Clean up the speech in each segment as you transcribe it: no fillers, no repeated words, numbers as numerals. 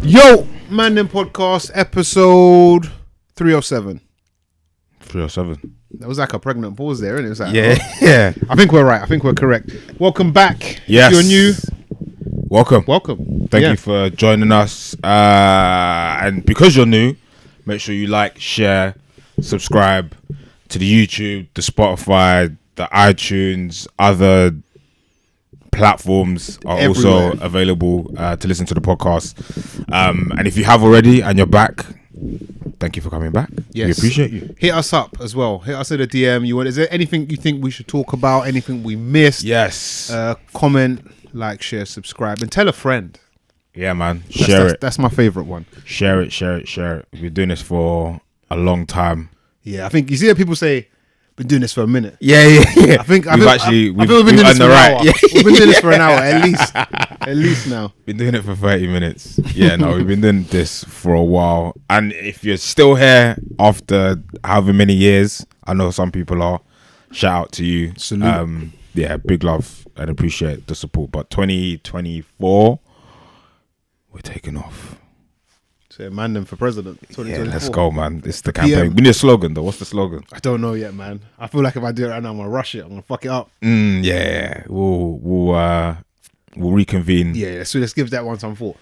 Yo, Mandem podcast episode 307. 307. That was like a pregnant pause there, and it was like, Yeah. I think we're right. I think we're correct. Welcome back. Yes. If you're new, welcome. Thank you for joining us. And because you're new, make sure you like, share, subscribe to the YouTube, the Spotify, the iTunes, other platforms are Everywhere. also available to listen to the podcast. And if you have already and you're back, thank you for coming back. Yes. We appreciate you. Hit us up as well. Hit us at a DM. Is there anything you think we should talk about? Anything we missed? Yes. Comment, like, share, subscribe, and tell a friend. Yeah, man. Share it. That's my favorite one. Share it. We've been doing this for a long time. Yeah, I think you see that people say, been doing this for a minute. Yeah. I think we've been doing this for an hour. Yeah. We've been doing this for an hour at least now. Been doing it for 30 minutes. Yeah, no, we've been doing this for a while. And if you're still here after however many years, I know some people are, shout out to you. Salute. Yeah, big love and appreciate the support. But 2024, we're taking off. So Mandem for president. Yeah, let's go, man. It's the campaign. We need a slogan though. What's the slogan? I don't know yet, man. I feel like if I do it right now, I'm gonna rush it. I'm gonna fuck it up. Yeah. We'll reconvene. Yeah. So let's give that one some thought.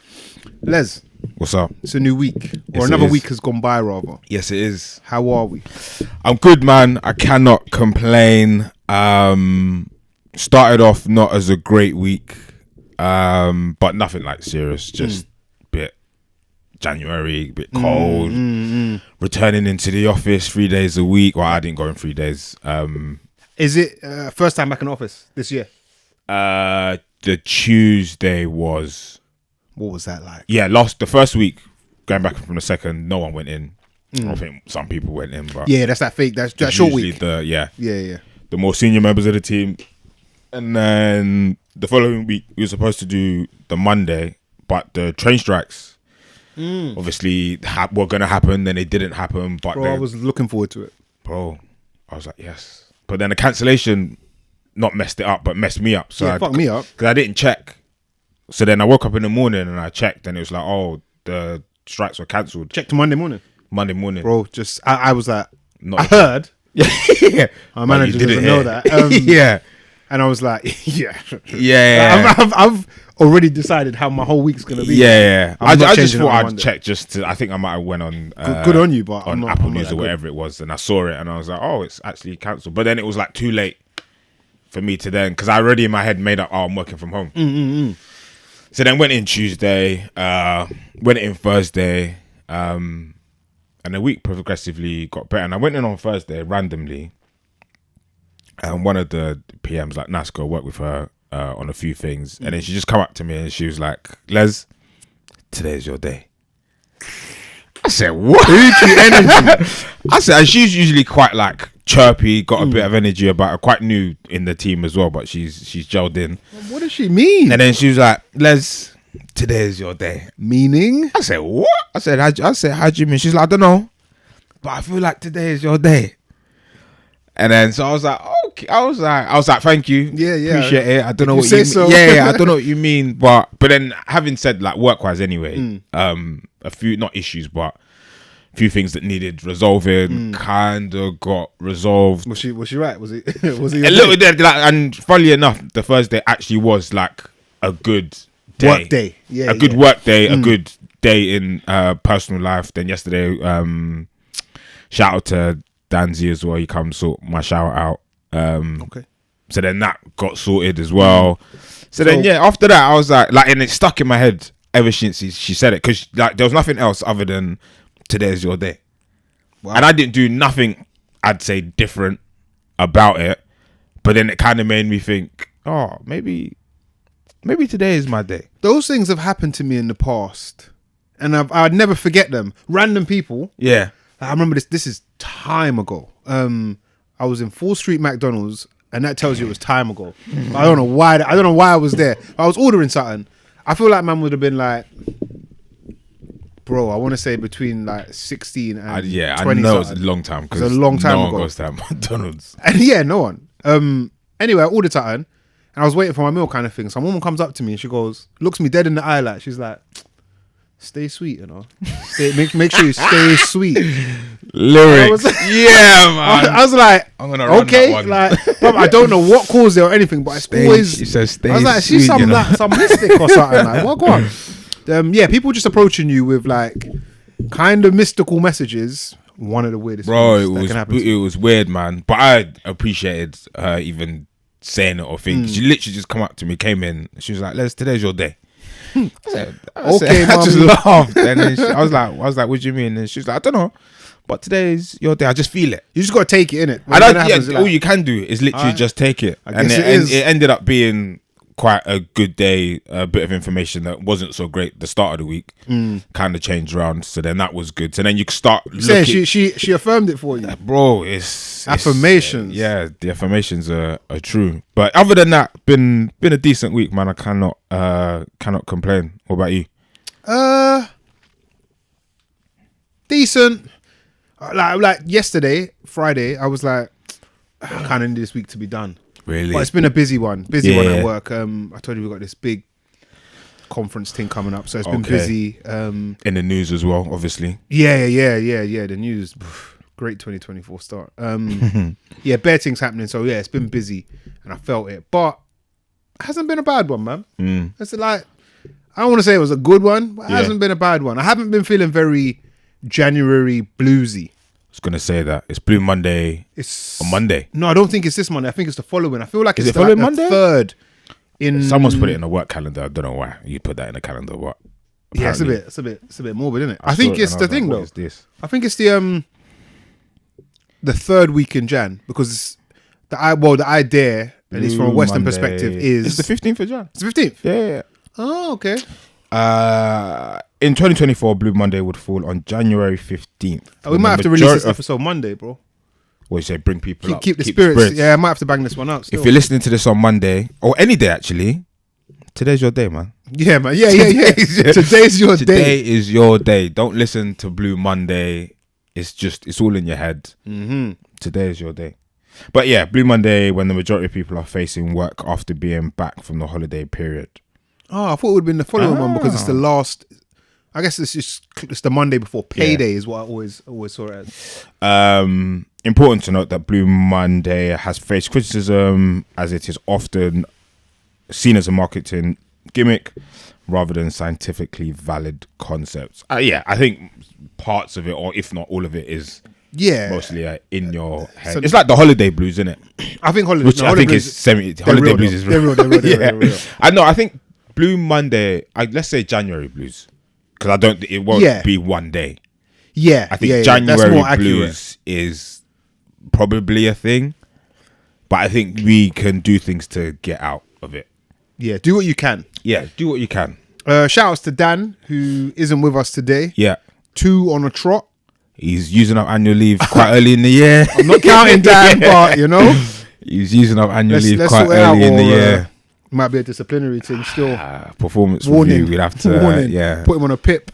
Les, What's up? it's a new week, Yes, or another it is. week has gone by. Rather, Yes, it is. how are we? I'm good, man. I cannot complain. Started off not as a great week, but nothing like serious. Just bit January, bit cold. Returning into the office 3 days a week. Well, I didn't go in 3 days. Is it first time back in office this year? The Tuesday was What was that like? the first week. Going back from the second, no one went in. I think some people went in, but Yeah, that's that fake. That's that it's short usually week. Yeah. Yeah. The more senior members of the team. And then the following week, we were supposed to do the Monday, but the train strikes obviously were going to happen. Then they didn't happen. But Bro, I was looking forward to it. I was like, yes. But then the cancellation not messed it up, but messed me up. So Yeah, fuck me up. because I didn't check. So then I woke up in the morning and I checked, and it was like, oh, the strikes were cancelled Check to Monday morning. Monday morning. Bro, I was like, Not I heard. yeah. My manager doesn't know that. Yeah. And I was like, yeah. Yeah. I've already decided how my whole week's going to be. Yeah. I'm I not just changing it thought on I'd Monday. check just to. I think I might have went on. Good on you, but on I'm not, Apple I'm not News that or good. whatever it was, and I saw it, and I was like, oh, it's actually cancelled. But then it was like too late for me to then, because I already in my head made up, oh, I'm working from home. So then went in Tuesday, went in Thursday, and the week progressively got better. And I went in on Thursday randomly, and one of the PMs like, nice, go work with her on a few things. And then she just come up to me and she was like, Les, today's your day. I said, what? energy. I said, and she's usually quite like chirpy, got a bit of energy about her, quite new in the team as well, but she's gelled in. What does she mean? And then she was like, Les, today's your day. Meaning? I said, what? I said, how do you mean? She's like, I don't know, but I feel like today is your day. And then so I was like, okay. I was like, thank you. Yeah. Appreciate it. I don't know You what say you mean. so. Yeah, I don't know what you mean. But then having said like work wise anyway, a few not issues, but a few things that needed resolving kinda got resolved. Was she right? Was it your A little bit like, and funnily enough, the Thursday actually was like a good day. work day? Yeah, a good work day, a good day in personal life. Then yesterday, shout out to Danzy as well. He comes sort my shout out. Okay. So then that got sorted as well. So then yeah, after that I was like, and it stuck in my head ever since she said it, because like there was nothing else other than today's your day. Wow. And I didn't do nothing I'd say different about it, but then it kind of made me think, oh, maybe today is my day. Those things have happened to me in the past, and I'd never forget them. Random people. Yeah. I remember this. This is time ago. I was in Full Street McDonald's, and that tells you it was time ago. I don't know why. I don't know why I was there. I was ordering something. I feel like man would have been like, bro, I want to say between like 16 and 20 I know it's a something. long time, because It's a long time no one ago. goes to McDonald's. And yeah, no one. Anyway, I ordered something, and I was waiting for my meal kind of thing. Some woman comes up to me and she goes, looks me dead in the eye, like, she's like, Stay sweet, you know. Make sure you stay sweet. Lyrics. Yeah, man. I was like, I'm gonna run okay, that one. like, bro, I don't know what caused it or anything, but it's always. He says stay I was like, sweet, she's some you know? like, some mystic or something. Like, what? Go on. Yeah, people just approaching you with like kind of mystical messages. One of the weirdest Bro, things that can happen. it was weird, man. But I appreciated her even saying it or things. She literally just come up to me, came in. She was like, today's your day. I said, I just laughed. And then I was like, what do you mean? And she was like, I don't know, but today's your day. I just feel it. You just gotta take it, innit? All you can do is literally just take it. And it ended up being quite a good day. A bit of information that wasn't so great at the start of the week kind of changed around. So then that was good. So then you start looking. She affirmed it for you, bro. It's affirmations. Yeah, the affirmations are true. But other than that, been a decent week, man. I cannot complain. What about you? Decent. Like yesterday, Friday, I was like, I kind of need this week to be done. Really? But it's been a busy one at work. I told you we got this big conference thing coming up, so it's been busy. In the news as well, obviously. Yeah. The news, great 2024 start. Yeah, bare things happening. So yeah, it's been busy, and I felt it, but it hasn't been a bad one, man. It's like, I don't want to say it was a good one, but it hasn't been a bad one. I haven't been feeling very January bluesy. I was gonna say that it's Blue Monday. It's on Monday. No, I don't think it's this Monday. I think it's the following. I feel like Is it's it following the Monday? third. Someone's put it in a work calendar. I don't know why you put that in a calendar. What? Apparently. Yeah, it's a bit morbid, isn't it? I think it's the thing, though. What is this? I think it's the third week in Jan, because the idea, at least from a Western perspective, is it's the 15th of Jan. It's the 15th. Yeah. Oh, okay. In 2024, Blue Monday would fall on January 15th. We might have to release this episode Monday, bro. What you say? Bring people up. Keep the spirits. Yeah, I might have to bang this one out still. If you're listening to this on Monday or any day, actually, today's your day, man. Yeah, man. Yeah. Today's your day. Today is your day. Don't listen to Blue Monday. It's all in your head. Today is your day. But yeah, Blue Monday, when the majority of people are facing work after being back from the holiday period. Oh, I thought it would have been the following one, because it's the last. I guess it's the Monday before payday is what I always saw it as. Important to note that Blue Monday has faced criticism, as it is often seen as a marketing gimmick rather than scientifically valid concepts. I think parts of it, or if not all of it, is mostly in your head. So it's like the holiday blues, isn't it? I think holiday blues is real. They're real. I know. I think Blue Monday. Let's say January blues, because it won't be one day. Yeah, I think January blues is probably a thing, but I think we can do things to get out of it. Yeah, do what you can. Yeah, do what you can. Shout outs to Dan, who isn't with us today. Yeah. 2 on a trot. He's using up annual leave quite early in the year. I'm not counting Dan, but he's using up annual leave quite early in the year. Might be a disciplinary thing still. Performance warning. review. We'd have to put him on a pip.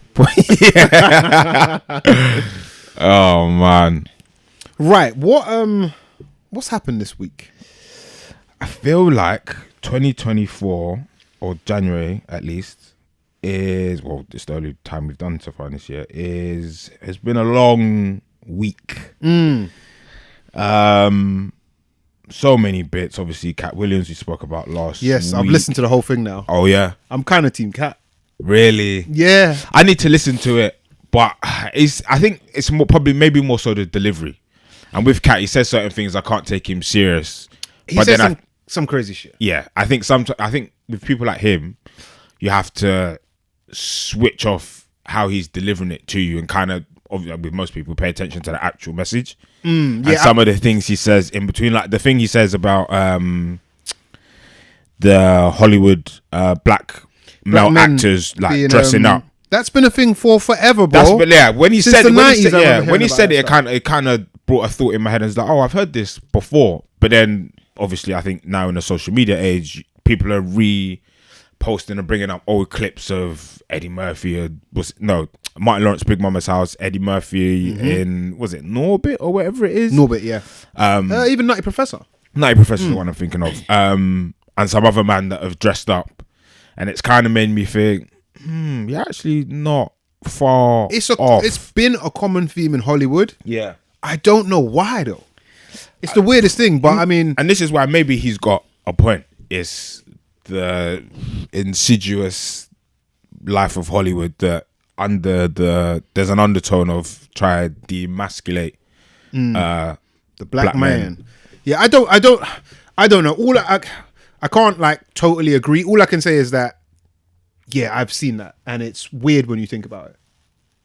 Oh man. Right. What's happened this week? I feel like 2024, or January at least, it's the only time we've done so far this year, has been a long week. So many bits. Obviously, Cat Williams we spoke about last week. I've listened to the whole thing now. Oh yeah, I'm kind of Team Cat. Really? Yeah, I need to listen to it, but I think it's maybe more so the delivery. And with Cat, he says certain things I can't take him serious. He says some crazy shit. Yeah, I think with people like him, you have to switch off how he's delivering it to you, and kind of, with most people, pay attention to the actual message. And some of the things he says in between, like the thing he says about the Hollywood black male actors like dressing up. That's been a thing for forever, bro. When he said it, it kind of brought a thought in my head, and it's like, I've heard this before. But then, obviously, I think now in the social media age, people are posting and bringing up old clips of Eddie Murphy, Martin Lawrence Big Mama's House, Eddie Murphy in, was it Norbit or whatever it is? Norbit, yeah. Even Nutty Professor. Nutty Professor is the one I'm thinking of. And some other man that have dressed up. And it's kind of made me think, you're actually not far It's off. been a common theme in Hollywood. Yeah. I don't know why though. It's the weirdest thing, but I mean, And this is why maybe he's got a point. It's the insidious life of Hollywood that there's an undertone of try to demasculate the black man. Yeah, I don't know. I can't like totally agree. All I can say is that yeah, I've seen that, and it's weird when you think about it.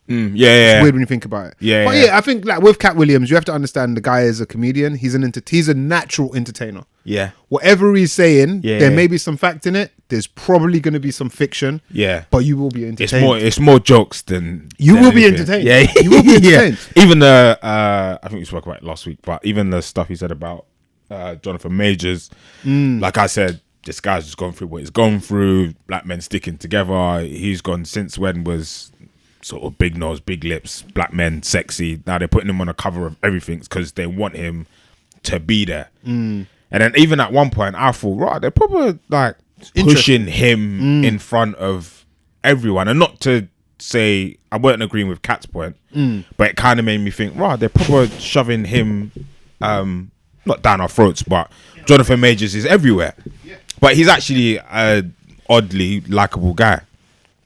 It's weird when you think about it. But I think like with Cat Williams, you have to understand the guy is a comedian. He's a natural entertainer. Yeah. Whatever he's saying, there may be some fact in it. There's probably going to be some fiction. Yeah. But you will be entertained. It's more jokes than you will be anything. entertained. Yeah. You will be entertained. Even the I think we spoke about it last week, but even the stuff he said about Jonathan Majors, like I said, this guy's just gone through what he's gone through. Black men sticking together. He's gone since when was sort of big nose, big lips, black men, sexy. Now they're putting him on a cover of everything because they want him to be there. And then even at one point, I thought, right, they're probably like pushing him in front of everyone. And not to say I weren't agreeing with Cat's point, but it kind of made me think, right, they're probably shoving him, not down our throats, but Jonathan Majors is everywhere. But he's actually a oddly likable guy.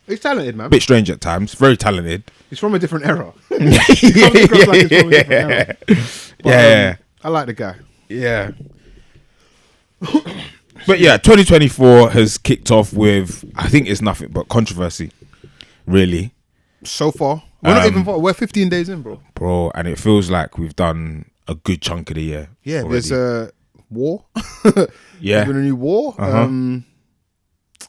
He's talented, man. Bit strange at times. Very talented. He's from a different era. He comes across like he's from a different era. But, I like the guy. Yeah. But yeah, 2024 has kicked off with, I think it's nothing but controversy, really. So far. We're not even far. We're 15 days in, bro. And it feels like we've done a good chunk of the year. Yeah, already. there's a war. Yeah. There's been a new war,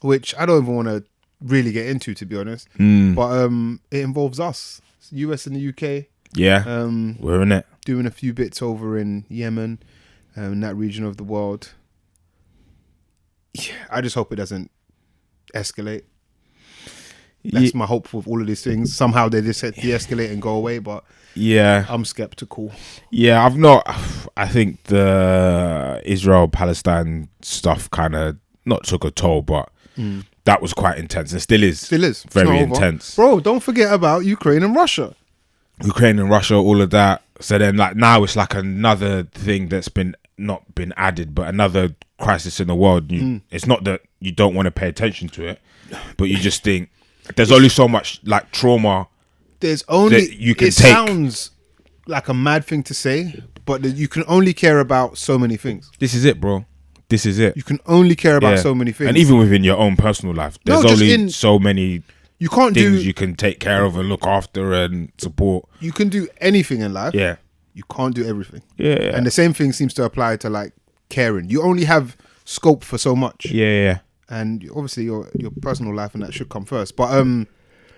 which I don't even want to really get into, to be honest. But it involves us. It's US and the UK. Yeah. We're in it. Doing a few bits over in Yemen, in that region of the world. Yeah, I just hope it doesn't escalate. That's my hope with all of these things. Somehow they just de-escalate and go away, but yeah, I'm skeptical. Yeah, I think the Israel-Palestine stuff kind of not took a toll, but that was quite intense and still is. Very intense. Bro, don't forget about Ukraine and Russia. All of that. So then like now it's like another thing that's not been added, but another crisis in the world. It's not that you don't want to pay attention to it, but you just think there's only so much like trauma. There's only that you can it take. Sounds like a mad thing to say, but you can only care about so many things. This is it, bro. This is it. You can only care about so many things. And even within your own personal life, there's only so many things you can take care of and look after and support. You can do anything in life. Yeah. You can't do everything. Yeah. And the same thing seems to apply to like caring. You only have scope for so much. Yeah. And obviously your personal life and that should come first. But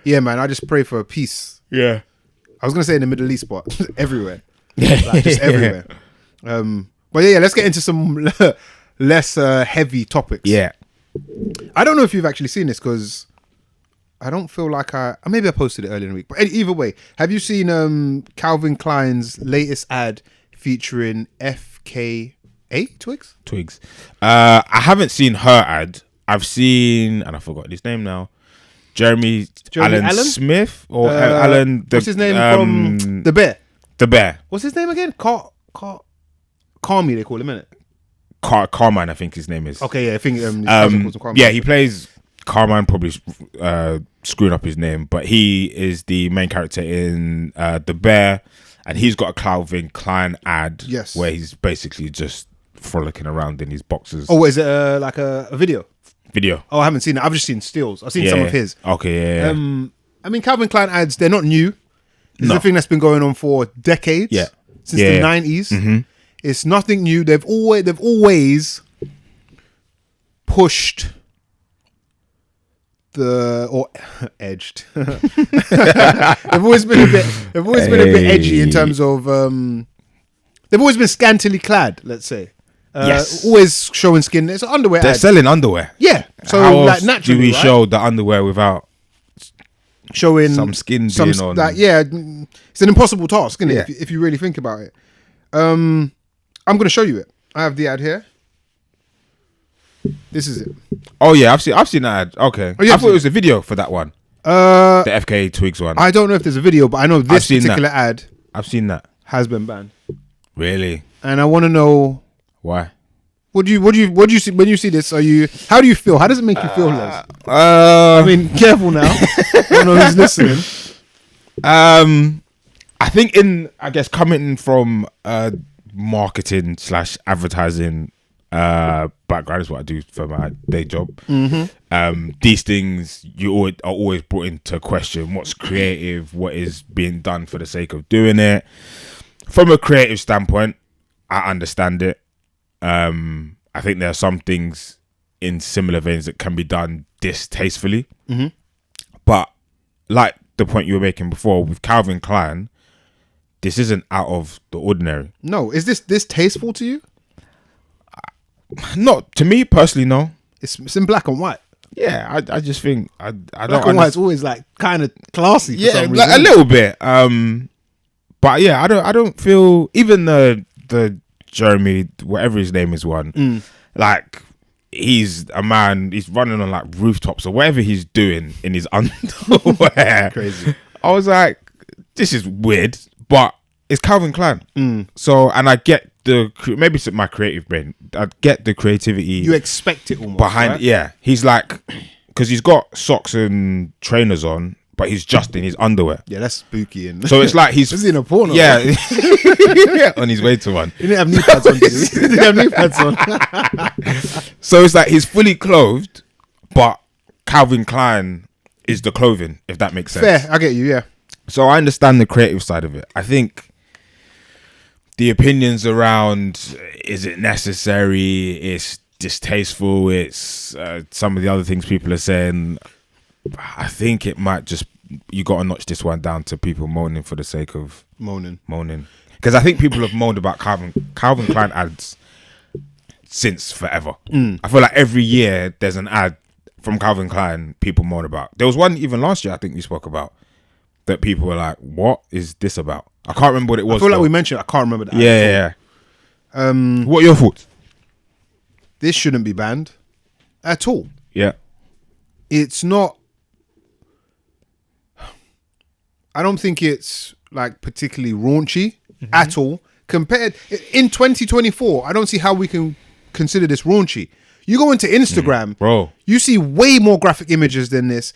yeah, man, I just pray for peace. Yeah. I was gonna say in the Middle East, but everywhere. Like just everywhere. But yeah, let's get into some less heavy topics. Yeah. I don't know if you've actually seen this because I don't feel like maybe I posted it earlier in the week. But either way, have you seen Calvin Klein's latest ad featuring FKA Twigs? Twigs. I haven't seen her ad. I've seen, and I forgot his name now. Jeremy Allen Smith or Allen. What's his name from The Bear? The Bear. What's his name again? Carmi, they call him, innit? Carmine, I think his name is. Okay, yeah, I think yeah, he plays Carmine, probably screwing up his name, but he is the main character in The Bear, and he's got a Calvin Klein ad where he's basically just frolicking around in his boxers. Oh, is it like a video? Video. Oh, I haven't seen it. I've just seen stills. I've seen some of his. Okay, yeah. I mean, Calvin Klein ads, they're not new. It's a thing that's been going on for decades. Yeah. Since the 90s. Mm-hmm. It's nothing new. They've always pushed edged. They've always been a bit edgy in terms of they've always been scantily clad, let's say. Always showing skin. It's an underwear They're ad. selling underwear. Yeah. So how like else naturally, do we show the underwear without showing some skin being on? Like, yeah, it's an impossible task, isn't it? If you really think about it. I'm going to show you it. I have the ad here. This is it. Oh yeah, I've seen that ad. Okay. I thought it was a video for that one. The FKA Twigs one. I don't know if there's a video, but I know this particular ad I've seen that. has been banned. Really? And I want to know Why? what do you see when you see this? How do you feel? How does it make you feel, Les? I I mean, careful now. I don't know who's listening. I think coming from marketing / advertising background is what I do for my day job. These things are always brought into question. What's creative? What is being done for the sake of doing it? From a creative standpoint, I understand it. I think there are some things in similar veins that can be done distastefully. But like the point you were making before with Calvin Klein, this isn't out of the ordinary. No, is this tasteful to you? Not to me personally, no. It's in black and white. Yeah, I just think I don't. Black and white's always like kind of classy. For some like reason. a little bit. But yeah, I don't feel even the Jeremy, whatever his name is, one like he's a man. He's running on like rooftops or whatever he's doing in his underwear. Crazy. I was like, this is weird, but it's Calvin Klein. So, and I get maybe it's my creative brain. I get the creativity. You expect it almost behind. right? Yeah, he's like, because he's got socks and trainers on, but he's just in his underwear. Yeah, that's spooky. And So it's like he's is he in a porno? yeah, on his way to one. He didn't have knee pads on. Did he? He didn't have knee pads on. So it's like he's fully clothed, but Calvin Klein is the clothing, if that makes sense. Fair, I get you. Yeah. So I understand the creative side of it. I think the opinions around is it necessary, it's distasteful, it's some of the other things people are saying. I think it might just, you got to notch this one down to people moaning for the sake of Moaning. Because I think people have moaned about Calvin Klein ads since forever. I feel like every year there's an ad from Calvin Klein people moan about. There was one even last year I think we spoke about that people were like, what is this about? I can't remember what it was. I feel like we mentioned. I can't remember that. Yeah. What are your thoughts? This shouldn't be banned at all. Yeah. It's not. I don't think it's like particularly raunchy at all. Compared in 2024, I don't see how we can consider this raunchy. You go into Instagram, bro, you see way more graphic images than this.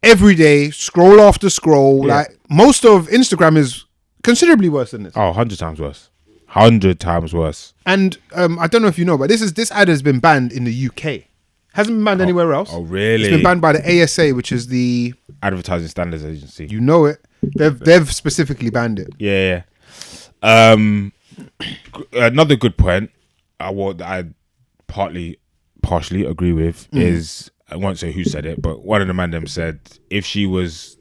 Every day, scroll after scroll. Yeah. Like most of Instagram is considerably worse than this. Oh, 100 times worse. 100 times worse. And I don't know if you know, but this ad has been banned in the UK. Hasn't been banned anywhere else. Oh, really? It's been banned by the ASA, which is the Advertising Standards Agency. you know it. They've specifically banned it. Yeah. Another good point, what I partially agree with is, I won't say who said it, but one of the Mandem said if she was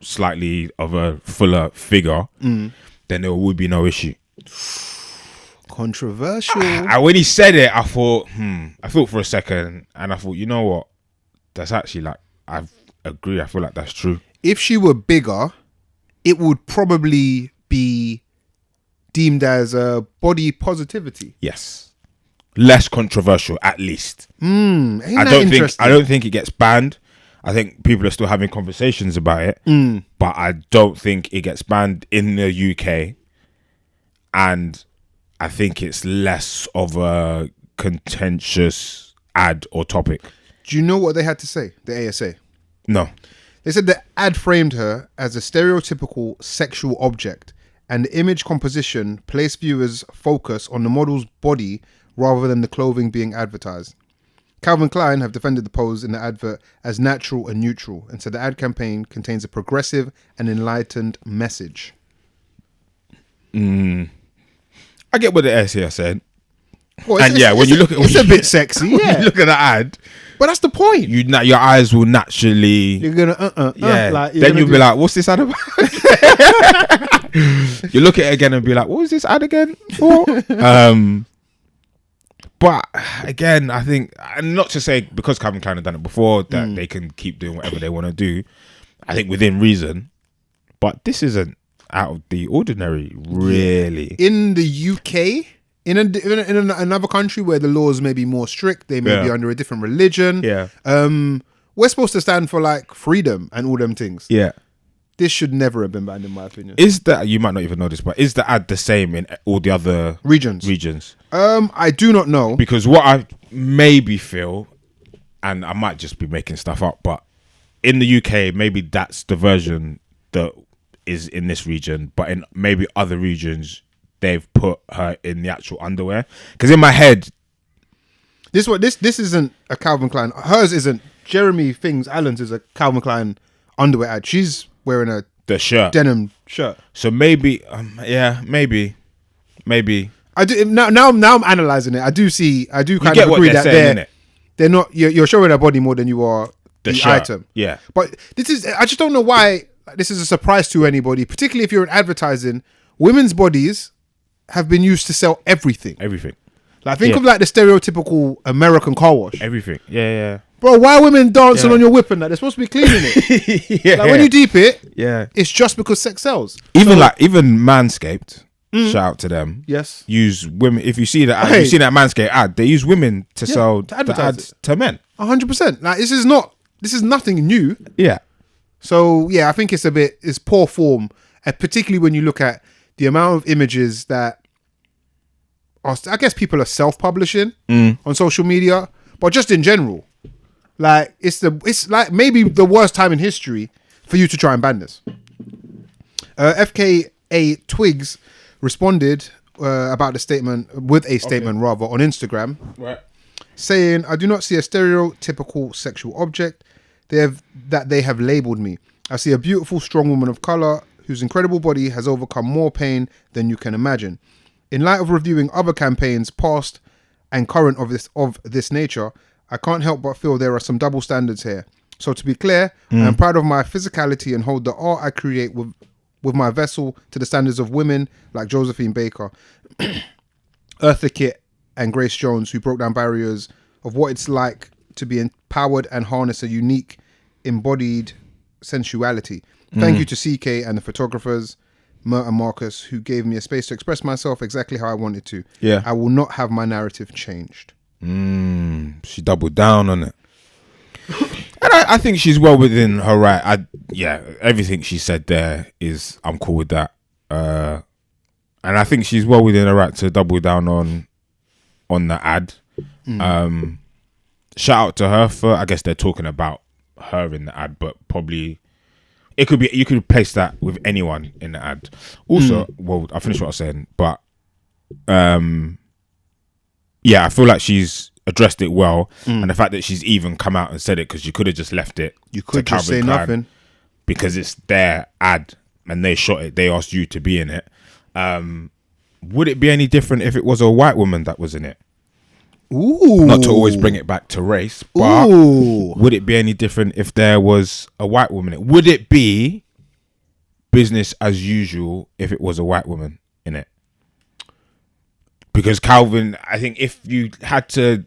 slightly of a fuller figure, then there would be no issue. Controversial. When he said it, I thought for a second, and I thought, you know what? That's actually like, I agree. I feel like that's true. If she were bigger, it would probably be deemed as a body positivity. Yes. Less controversial, at least. Ain't I don't think it gets banned. I think people are still having conversations about it, but I don't think it gets banned in the UK. And I think it's less of a contentious ad or topic. Do you know what they had to say, the ASA? No. They said the ad framed her as a stereotypical sexual object, and the image composition placed viewers' focus on the model's body rather than the clothing being advertised. Calvin Klein have defended the pose in the advert as natural and neutral, and said the ad campaign contains a progressive and enlightened message. I get what the ASA said. Well, And yeah, when you look at it's a bit sexy, when yeah. you look at the ad, But that's the point. your eyes will naturally, You're gonna then you'll be like, what's this ad about? You look at it again and be like, what was this ad again for? But again, I think, and not to say because Calvin Klein had done it before that they can keep doing whatever they want to do. I think within reason, but this isn't out of the ordinary, really. In the UK, in another country where the laws may be more strict, they may be under a different religion. Yeah. we're supposed to stand for like freedom and all them things. Yeah. This should never have been banned, in my opinion. Is that, you might not even know this, but is the ad the same in all the other regions? I do not know. Because what I maybe feel, and I might just be making stuff up, but in the UK, maybe that's the version that is in this region, but in maybe other regions, they've put her in the actual underwear. Because in my head, this isn't a Calvin Klein. Hers isn't. Jeremy Allen's is a Calvin Klein underwear ad. She's wearing the shirt, denim shirt. So maybe, maybe. I do now. I'm analyzing it. I do kind of agree that they're not. You're showing her body more than you are the item. Yeah. But I just don't know why this is a surprise to anybody, particularly if you're in advertising. Women's bodies have been used to sell everything. Like think of like the stereotypical American car wash. Everything. Yeah. Bro, why are women dancing on your whip and that? They're supposed to be cleaning it. Like when you deep it, it's just because sex sells. Even Manscaped, shout out to them. Yes. Use women. If you see that ad, you see that Manscaped ad, they use women to sell the ads to men. 100%. Like this is nothing new. Yeah. So yeah, I think it's poor form, and particularly when you look at the amount of images that I guess people are self-publishing on social media, but just in general. Like it's like maybe the worst time in history for you to try and ban this. FKA Twigs responded about the statement with a statement rather on Instagram, saying, "I do not see a stereotypical sexual object. They have labelled me. I see a beautiful, strong woman of color whose incredible body has overcome more pain than you can imagine. In light of reviewing other campaigns, past and current of this nature, I can't help but feel there are some double standards here. So to be clear, I am proud of my physicality and hold the art I create with my vessel to the standards of women like Josephine Baker, Eartha Kitt and Grace Jones, who broke down barriers of what it's like to be empowered and harness a unique, embodied sensuality. Thank you to CK and the photographers, Mert and Marcus, who gave me a space to express myself exactly how I wanted to. Yeah. I will not have my narrative changed." She doubled down on it. And I think she's well within her right. Everything she said there is, I'm cool with that. And I think she's well within her right to double down on the ad. Shout out to her for, I guess they're talking about her in the ad, but probably it could be, you could place that with anyone in the ad. Also, well, I finished what I was saying, but I feel like she's addressed it well, and the fact that she's even come out and said it, because you could have just left it. You could just say nothing because it's their ad and they shot it. They asked you to be in it. Would it be any different if it was a white woman that was in it? Ooh. Not to always bring it back to race, but would it be any different if there was a white woman in it? Would it be business as usual if it was a white woman in it? Because Calvin, I think if you had to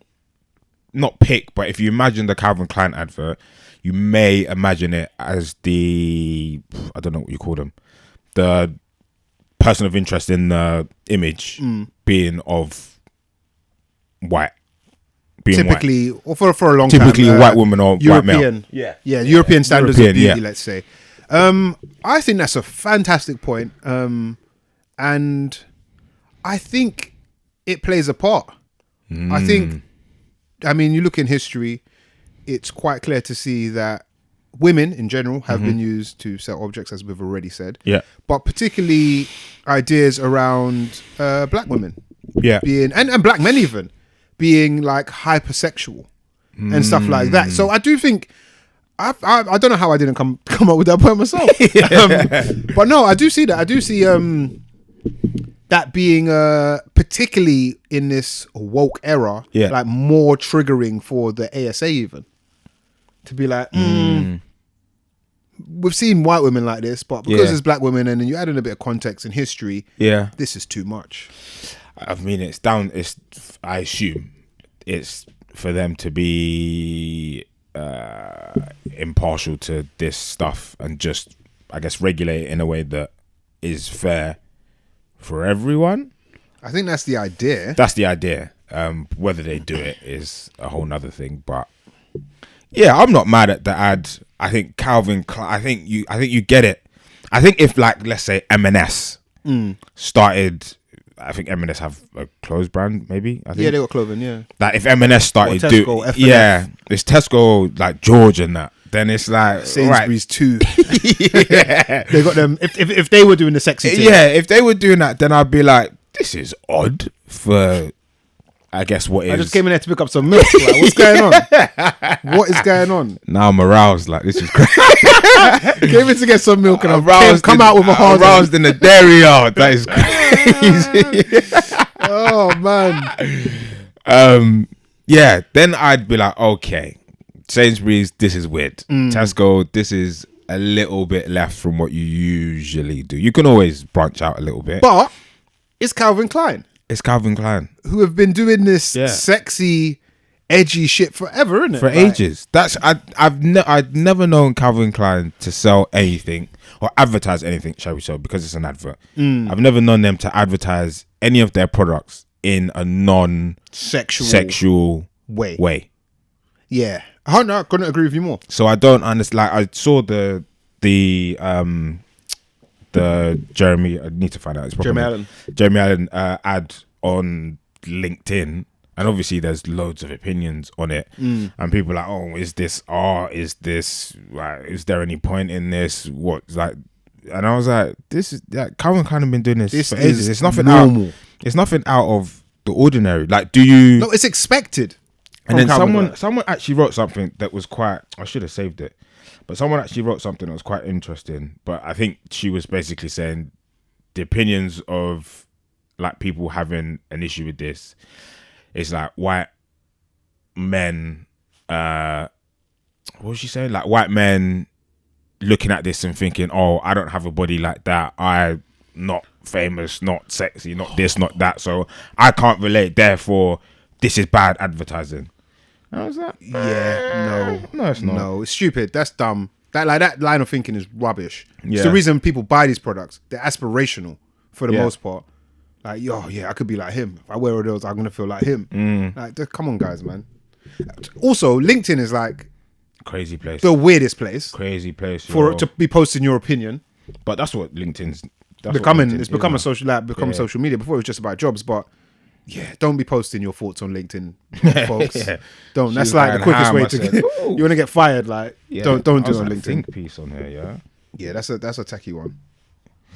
not pick, but if you imagine the Calvin Klein advert, you may imagine it as I don't know what you call them, the person of interest in the image being of white. Typically, or for a long typically time. A white woman or European, white male. European standards of beauty, let's say. I think that's a fantastic point. And I think it plays a part. I mean, you look in history, it's quite clear to see that women in general have been used to sell objects, as we've already said. Yeah. But particularly ideas around black women being, and black men even, being like hypersexual and stuff like that. So I do think, I don't know how I didn't come up with that point myself. But no, I do see that. I do see that being particularly in this woke era, like more triggering for the ASA even. To be like, we've seen white women like this, but because it's black women and then you add in a bit of context and history, this is too much. I mean, I assume it's for them to be impartial to this stuff and just, I guess, regulate it in a way that is fair for everyone. I think that's the idea. That's the idea. Whether they do it is a whole nother thing, but Yeah, I'm not mad at the ad. I think Calvin Klein. I think you get it. I think if, like, let's say M&S started. I think M&S have a clothes brand, maybe. I think. Yeah, they got clothing. Yeah. Like if M&S started Tesco, F&F. yeah, it's Tesco, like George and that. Then it's like Sainsbury's too. yeah. They got them. If they were doing the sexy thing. Yeah, if they were doing that, then I'd be like, this is odd for, I guess, what is. I just came in there to pick up some milk. Like, what's going on? What is going on? Now I'm aroused. Like, this is crazy. Came in to get some milk and I'm aroused. come out with a hard aroused in the dairy yard. That is crazy. Oh man. Yeah. Then I'd be like, okay, Sainsbury's, this is weird. Tesco, this is a little bit left from what you usually do. You can always branch out a little bit, But it's Calvin Klein, it's Calvin Klein who have been doing this sexy, edgy shit forever, isn't it? for ages. That's I've never known Calvin Klein to sell anything or advertise anything, shall we say, because it's an advert. I've never known them to advertise any of their products in a non-sexual way. Yeah. I couldn't agree with you more. So I don't understand. Like, I saw the Jeremy. I need to find out. It's probably Jeremy Allen ad on LinkedIn, and obviously there's loads of opinions on it, and people are like, oh, is this art? Is this like? Is there any point in this? What like? And I was like, this is like Calvin Klein have been doing this for ages. It's nothing normal. It's nothing out of the ordinary. Like, do you? No, it's expected. And then someone actually wrote something that was quite. I should have saved it, but someone actually wrote something that was quite interesting. But I think she was basically saying the opinions of like people having an issue with this is like white men. What was she saying? Like white men looking at this and thinking, "Oh, I don't have a body like that. I'm not famous, not sexy, not this, not that. So I can't relate. Therefore, this is bad advertising." I was like, no, it's not. No, it's stupid. That's dumb. That line of thinking is rubbish. Yeah. It's the reason people buy these products. They're aspirational for the most part. Like, I could be like him. If I wear all those, I'm gonna feel like him. Like, come on, guys, man. Also, LinkedIn is like crazy place. the weirdest place. Crazy place to be posting your opinion. But that's what LinkedIn's becoming. It's become a social social media. Before it was just about jobs, but. Yeah, don't be posting your thoughts on LinkedIn, folks. Don't. That's like the quickest way to get. You want to get fired? Like, don't do it on LinkedIn. Think piece on here, yeah. Yeah, that's a tacky one.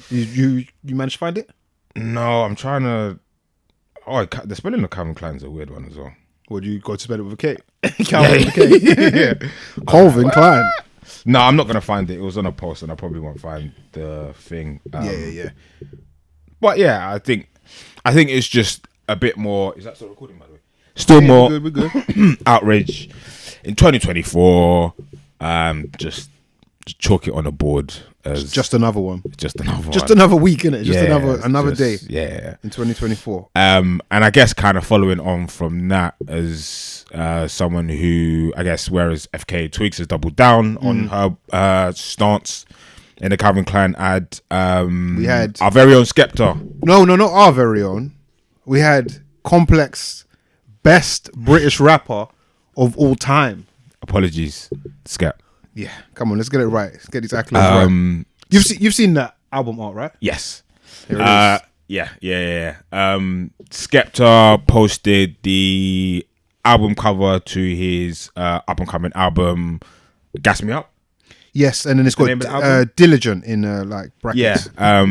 You managed to find it? No, I'm trying to. Oh, the spelling of Calvin Klein's a weird one as well. Would you go to spell it with a K? Calvin with a K. Yeah. Calvin Klein. No, I'm not gonna find it. It was on a post, and I probably won't find the thing. Yeah. But yeah, I think it's just a bit more. Is that still recording, by the way? Still more we're good. outrage in 2024. Just chalk it on a board as just another one. Just another week, innit? Just another day. Yeah. In 2024. And I guess kind of following on from that as someone who I guess whereas FKA Twigs has doubled down on her stance in the Calvin Klein ad. We had our very own Skepta. No, not our very own. We had Complex, best British rapper of all time. Apologies, Skep. Yeah, come on, let's get it right. Let's get these accolades right. You've seen that album art, right? Yes. Here it is. Yeah. Skepta posted the album cover to his up and coming album, Gas Me Up. Yes, and then it's got Diligent in like brackets. Yeah.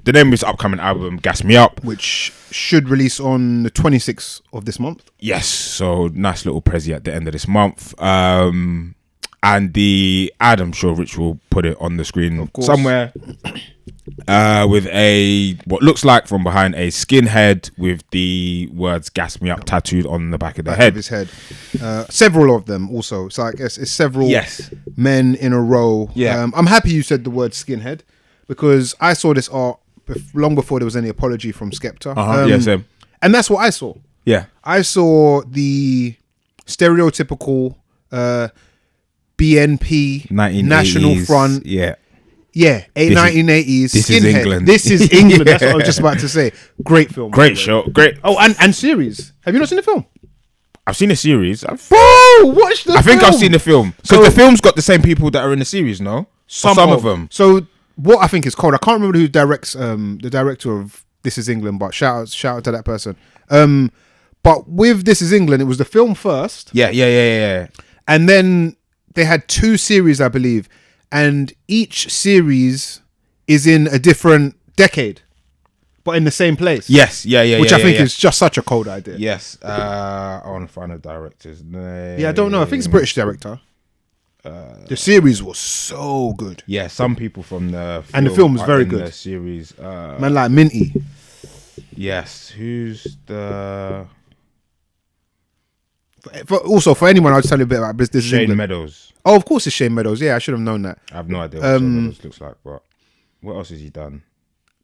The name of his upcoming album, Gas Me Up, which should release on the 26th of this month. Yes, so nice little prezi at the end of this month. And the ad, I'm sure Rich will put it on the screen somewhere, with what looks like from behind a skinhead with the words "Gas Me Up" tattooed on the back of the head. Of his head. Several of them also. So I guess it's several men in a row. Yeah. I'm happy you said the word skinhead because I saw this art long before there was any apology from Skepta. Yeah, same. And that's what I saw. Yeah. I saw the stereotypical BNP 1980s, National Front. Yeah. 1980s. This skinhead. is England. This is England. That's what I was just about to say. Great film. Great show. Great. Oh, and series. Have you not seen the film? I've seen the series. Bro, watch the film. I think I've seen the film. Because the film's got the same people that are in the series, no? Some of them. So what I think is cold, I can't remember who directs the director of This Is England, but shout out to that person. But with This Is England, it was the film first. Yeah. And then they had 2 series, I believe. And each series is in a different decade, but in the same place. Yes, yeah. Which I think is just such a cold idea. Yes. I want to find the director's name. Yeah, I don't know. I think it's a British director. The series was so good. Yeah, some people from the film and the film was very in good. The series, man, like Minty. Yes, who's the? Also, for anyone, I'll just tell you a bit about This Is Shane England. Meadows. Oh, of course, it's Shane Meadows. Yeah, I should have known that. I have no idea what Shane Meadows looks like, but what else has he done?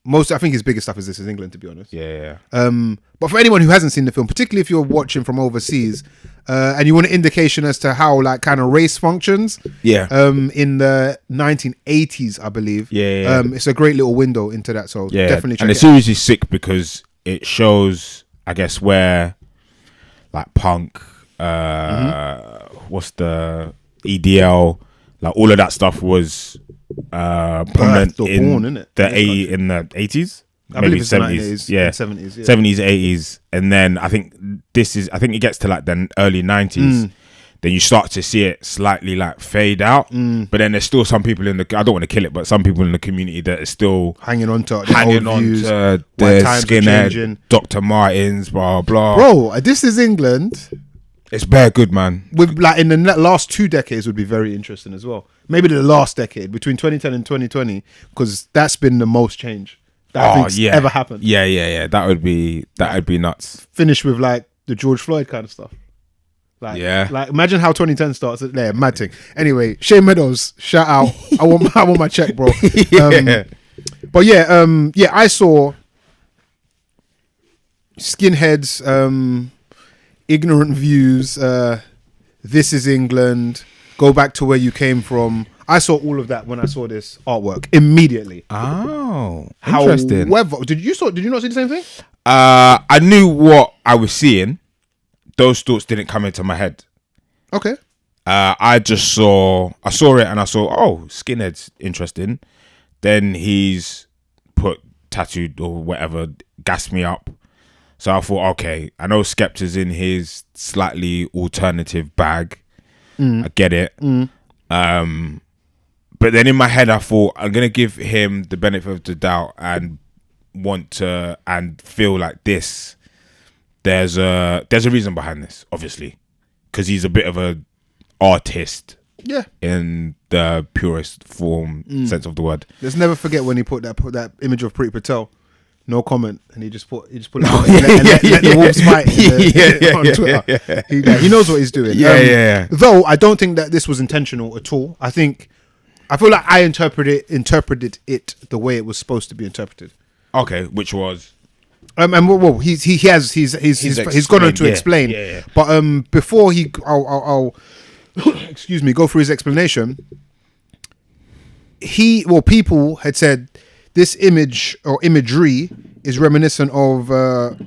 I think his biggest stuff is This Is England, to be honest. Yeah. But for anyone who hasn't seen the film, particularly if you're watching from overseas, and you want an indication as to how like kind of race functions, in the 1980s, I believe, it's a great little window into that. So definitely check and the series is sick because it shows, I guess, where like punk, what's the EDL, like all of that stuff was prominent in the 80s. I maybe believe it's 70s, 70s, 70s, 80s, and then I think it gets to like the early 90s. Then you start to see it slightly like fade out, but then there's still some people I don't want to kill it, but some people in the community that are still hanging on to the skinhead, Dr. Martens, blah blah. Bro, This Is England. It's bare good, man. With like in the last 2 decades would be very interesting as well. Maybe the last decade between 2010 and 2020, because that's been the most change that I think's ever happened. Yeah. That would be nuts. Finish with like the George Floyd kind of stuff. Like imagine how 2010 starts. There, mad thing. Anyway, Shane Meadows, shout out. I want my check, bro. But I saw skinheads, ignorant views, This Is England, Go Back to Where You Came From. I saw all of that when I saw this artwork immediately. Oh, interesting. However, did you not see the same thing? I knew what I was seeing. Those thoughts didn't come into my head. Okay. I saw it and I saw, oh, skinhead's interesting. Then he's put tattooed or whatever, gassed me up. So I thought, okay, I know Skepta's in his slightly alternative bag. I get it. But then in my head, I thought, I'm going to give him the benefit of the doubt and feel like this. There's a reason behind this, obviously, because he's a bit of a artist. Yeah. In the purest form sense of the word. Let's never forget when he put that image of Preeti Patel. No comment, and he just put it out and let the wolves fight on Twitter. He knows what he's doing. Though I don't think that this was intentional at all. I feel like I interpreted it the way it was supposed to be interpreted. Okay, which was and well, he's gone on to explain. Yeah. But before I'll excuse me, go through his explanation. People had said this image or imagery is reminiscent of the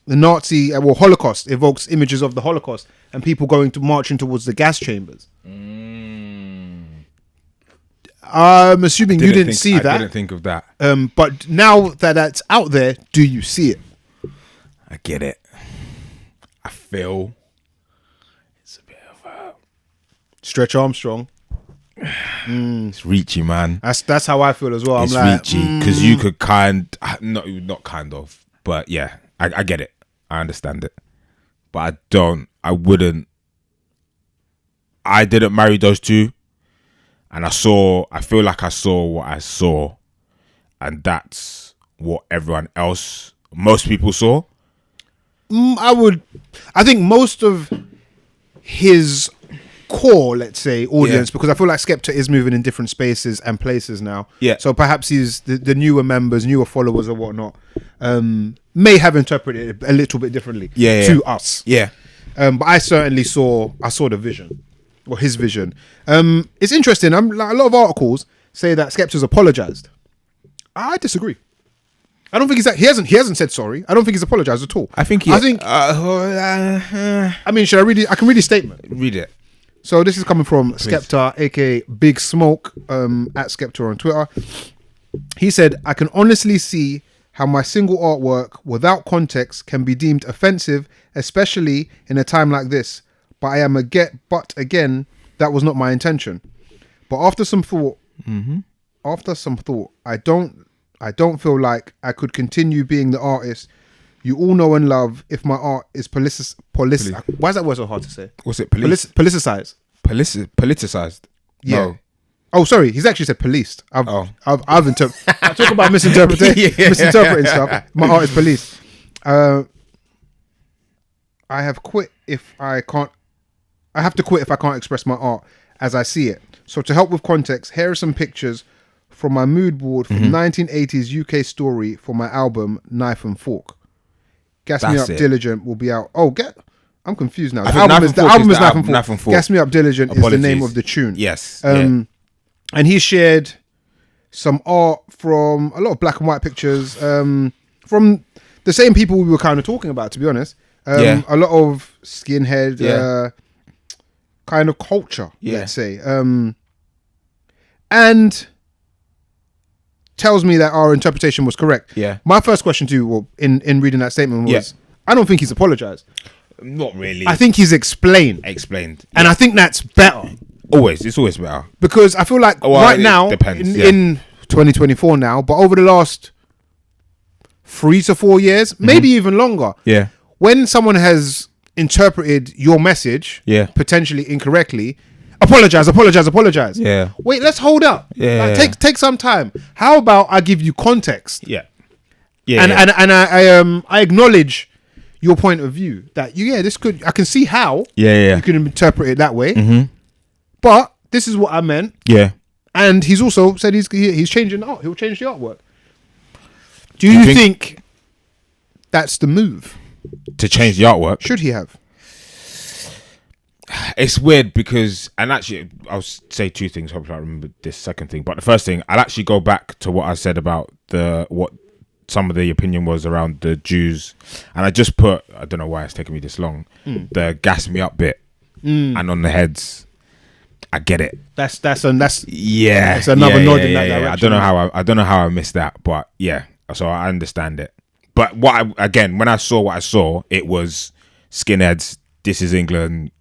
Nazi Holocaust, evokes images of the Holocaust and people marching towards the gas chambers. I'm assuming you didn't see that. I didn't think of that. But now that that's out there, do you see it? I get it. I feel it's a bit of a Stretch Armstrong. It's reachy, man. That's how I feel as well. It's reachy because you could not kind of, but yeah, I get it. I understand it, but I didn't marry those two, and I feel like I saw what I saw, and that's what most people saw. I think most of his core, let's say, audience, because I feel like Skepta is moving in different spaces and places now. Yeah. So perhaps he's the newer members, newer followers or whatnot, may have interpreted it a little bit differently to us. Yeah. But I certainly saw the vision, or his vision. It's interesting. A lot of articles say that Skepta's apologized. I disagree. I don't think he hasn't said sorry. I don't think he's apologized at all. I think. I mean, should I read it? I can read his statement. Read it. So this is coming from Skepta, aka Big Smoke, at Skepta on Twitter. He said, "I can honestly see how my single artwork without context can be deemed offensive, especially in a time like this. But again, that was not my intention. But after some thought, I don't feel like I could continue being the artist you all know and love if my art is why is that word so hard to say? What's it? Politicized. Politicized. Yeah. No. Oh, sorry. He's actually said policed. I talk about misinterpreting stuff. My art is policed. I have to quit if I can't express my art as I see it. So to help with context, here are some pictures from my mood board from 1980s UK story for my album Knife and Fork. Gas Me Up Diligent will be out. I'm confused now. The album is Knife and Fork. Gas Me Up Diligent is the name of the tune. Yes. And he shared some art from a lot of black and white pictures from the same people we were kind of talking about, to be honest. A lot of skinhead kind of culture, let's say. And tells me that our interpretation was correct. Yeah. My first question to you in reading that statement was, I don't think he's apologized. Not really. I think he's explained. And I think that's better. It's always better. Because I feel like right now, in 2024 now, but over the last 3 to 4 years, maybe even longer, when someone has interpreted your message potentially incorrectly, apologize. Yeah. Wait, let's hold up. Yeah. Take some time. How about I give you context? Yeah. And I acknowledge your point of view that I can see how you can interpret it that way. But this is what I meant. Yeah. And he's also said he's changing the art. He'll change the artwork. Do you think that's the move? To change the artwork? Should he have? It's weird because, and actually, I'll say two things. Hopefully, I remember this second thing. But the first thing, I'll actually go back to what I said about what some of the opinion was around the Jews, and I just put, I don't know why it's taking me this long, the gas me up bit, and on the heads. I get it. That's another nod in that direction. I don't know how I missed that, but yeah. So I understand it. But when I saw what I saw, it was skinheads. This is England.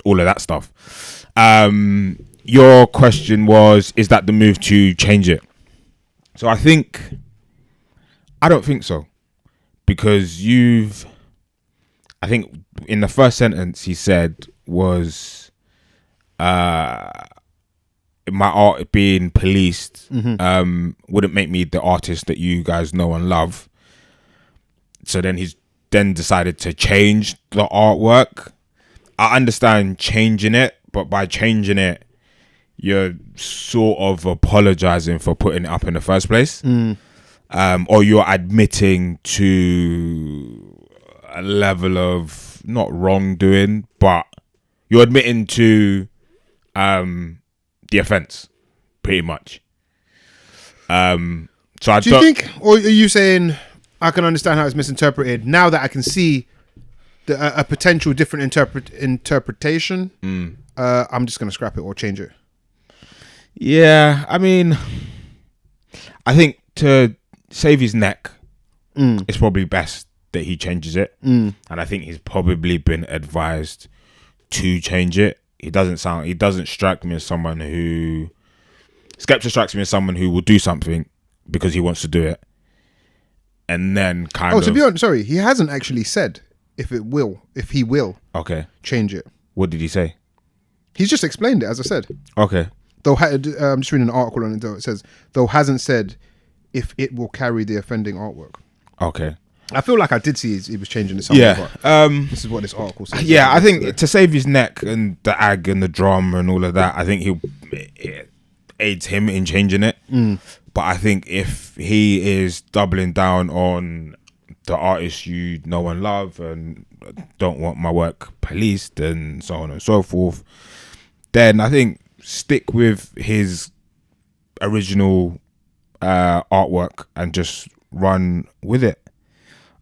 All of that stuff. Your question was, is that the move to change it? So I don't think so, because I think in the first sentence he said was, my art being policed wouldn't make me the artist that you guys know and love. So then he's decided to change the artwork. I understand changing it, but by changing it, you're sort of apologizing for putting it up in the first place. Or you're admitting to a level of not wrongdoing, but you're admitting to the offense, pretty much. So do you think, or are you saying I can understand how it's misinterpreted now that I can see a potential different interpretation? I'm just going to scrap it or change it. Yeah, I mean, I think to save his neck, it's probably best that he changes it. And I think he's probably been advised to change it. He doesn't strike me as someone who... Skepta strikes me as someone who will do something because he wants to do it. And then to be honest, sorry, he hasn't actually said if he will change it. What did he say? He's just explained it, as I said. Okay. Though I'm just reading an article on it, though. It says, though hasn't said if it will carry the offending artwork. Okay. I feel like I did see he was changing it somewhere. Yeah. This is what this article says. Yeah, I think to save his neck and the ag and the drama and all of that, I think it aids him in changing it. But I think if he is doubling down on the artist you know and love and don't want my work policed and so on and so forth, then I think stick with his original artwork and just run with it.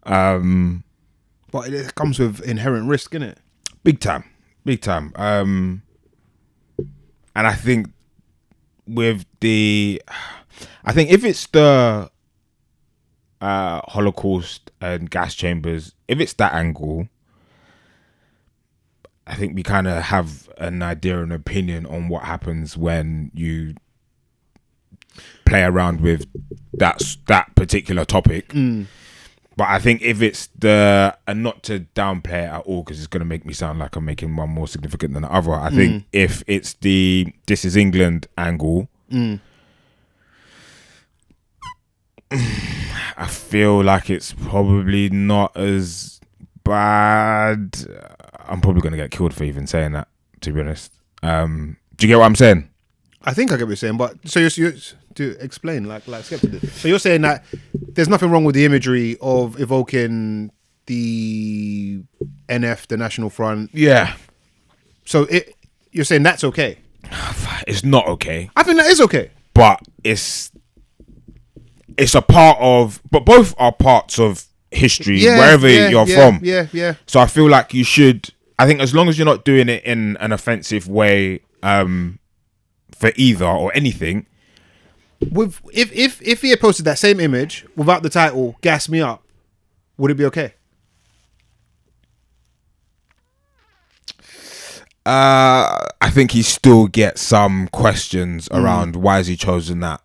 But it comes with inherent risk, innit? Big time. And I think if it's the Holocaust and gas chambers, if it's that angle, I think we kind of have an idea, an opinion on what happens when you play around with that particular topic. But I think if it's and not to downplay it at all, because it's going to make me sound like I'm making one more significant than the other. I think if it's the This Is England angle, I feel like it's probably not as bad. I'm probably going to get killed for even saying that, to be honest. Do you get what I'm saying? I think I get what you're saying, but so you're to explain, like Skepta did. So you're saying that there's nothing wrong with the imagery of evoking the NF, the National Front. Yeah. So you're saying that's okay? It's not okay. I think that is okay. But it's a part of, but both are parts of history, wherever you're from. Yeah. So I feel like you should, I think as long as you're not doing it in an offensive way, for either or anything. If he had posted that same image without the title "Gas Me Up," would it be okay? I think he still gets some questions around why has he chosen that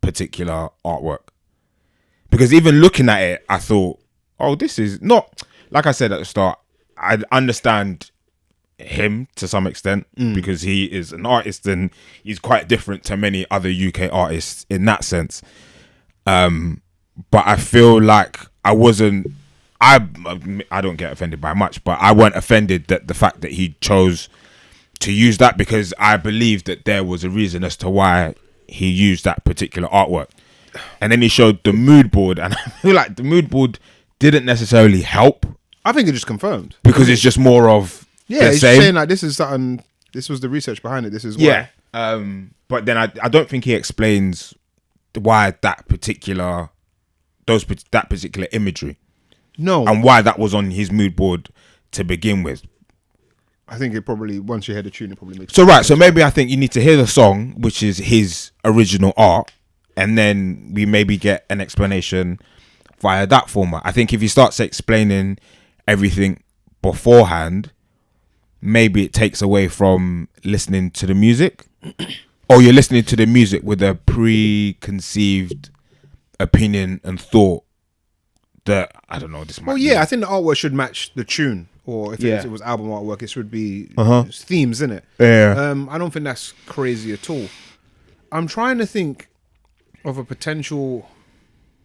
particular artwork. Because even looking at it, I thought, oh, this is not, like I said at the start, I understand him to some extent because he is an artist and he's quite different to many other UK artists in that sense. But I feel like I don't get offended by much, but I weren't offended that the fact that he chose to use that, because I believe that there was a reason as to why he used that particular artwork. And then he showed the mood board, and I feel like the mood board didn't necessarily help. I think it just confirmed, because it's just more of he's saying like this is something. This was the research behind it. This is why. But then I don't think he explains why that particular imagery. No, and why that was on his mood board to begin with. I think it probably, once you hear the tune, it probably makes sense. So maybe I think you need to hear the song, which is his original art, and then we maybe get an explanation via that format. I think if he starts explaining everything beforehand, maybe it takes away from listening to the music, or you're listening to the music with a preconceived opinion and thought that, I don't know, this might be. I think the artwork should match the tune, or if it was album artwork, it should be themes, innit? Yeah. I don't think that's crazy at all. I'm trying to think of a potential.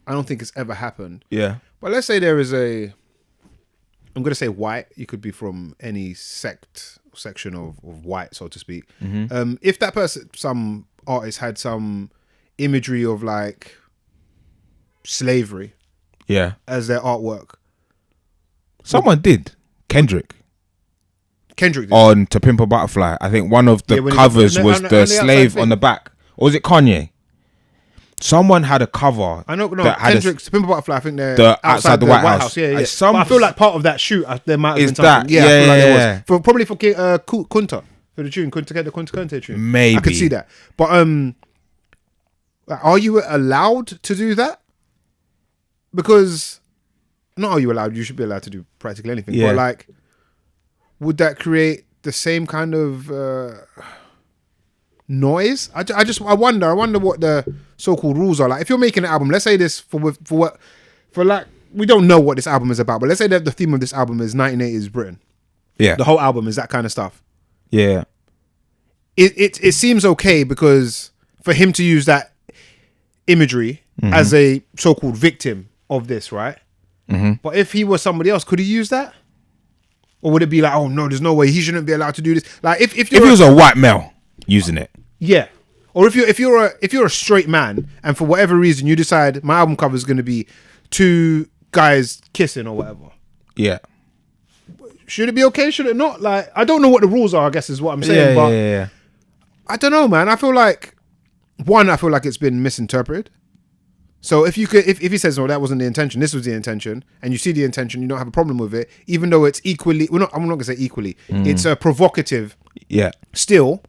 I don't think it's ever happened. Yeah. But let's say there is I'm going to say white. You could be from any section of white, so to speak. If that person, some artist, had some imagery of like slavery, as their artwork, someone did. Kendrick did. On To Pimp a Butterfly. I think one of the covers was the slave on the back. Or was it Kanye? Someone had a cover. I know. No, Kendrick's To Pimp a Butterfly. I think they're outside the White House. Yeah. But I feel like part of that shoot, there might have been something. Yeah, I feel like there was. Probably for Kunta, for the tune, Kunta tune. Maybe I could see that. But are you allowed to do that? Because not are you allowed? You should be allowed to do practically anything. Yeah. But like, would that create the same kind of noise? I wonder what the so-called rules are. Like, if you're making an album, let's say this for like, we don't know what this album is about, but let's say that the theme of this album is 1980s Britain. Yeah, the whole album is that kind of stuff. Yeah, it seems okay because for him to use that imagery as a so-called victim of this, right? But if he was somebody else, could he use that? Or would it be like, oh no, there's no way, he shouldn't be allowed to do this? Like if he was a white male using it, yeah. Or if you're a straight man and for whatever reason you decide my album cover is going to be two guys kissing or whatever, yeah, should it be okay? Should it not? Like, I don't know what the rules are, I guess is what I'm saying. I don't know, man. I feel like it's been misinterpreted. So if you could, if he says no, that wasn't the intention, this was the intention, and you see the intention, you don't have a problem with it, even though it's equally. Well, I'm not gonna say equally. It's provocative. Yeah. Still,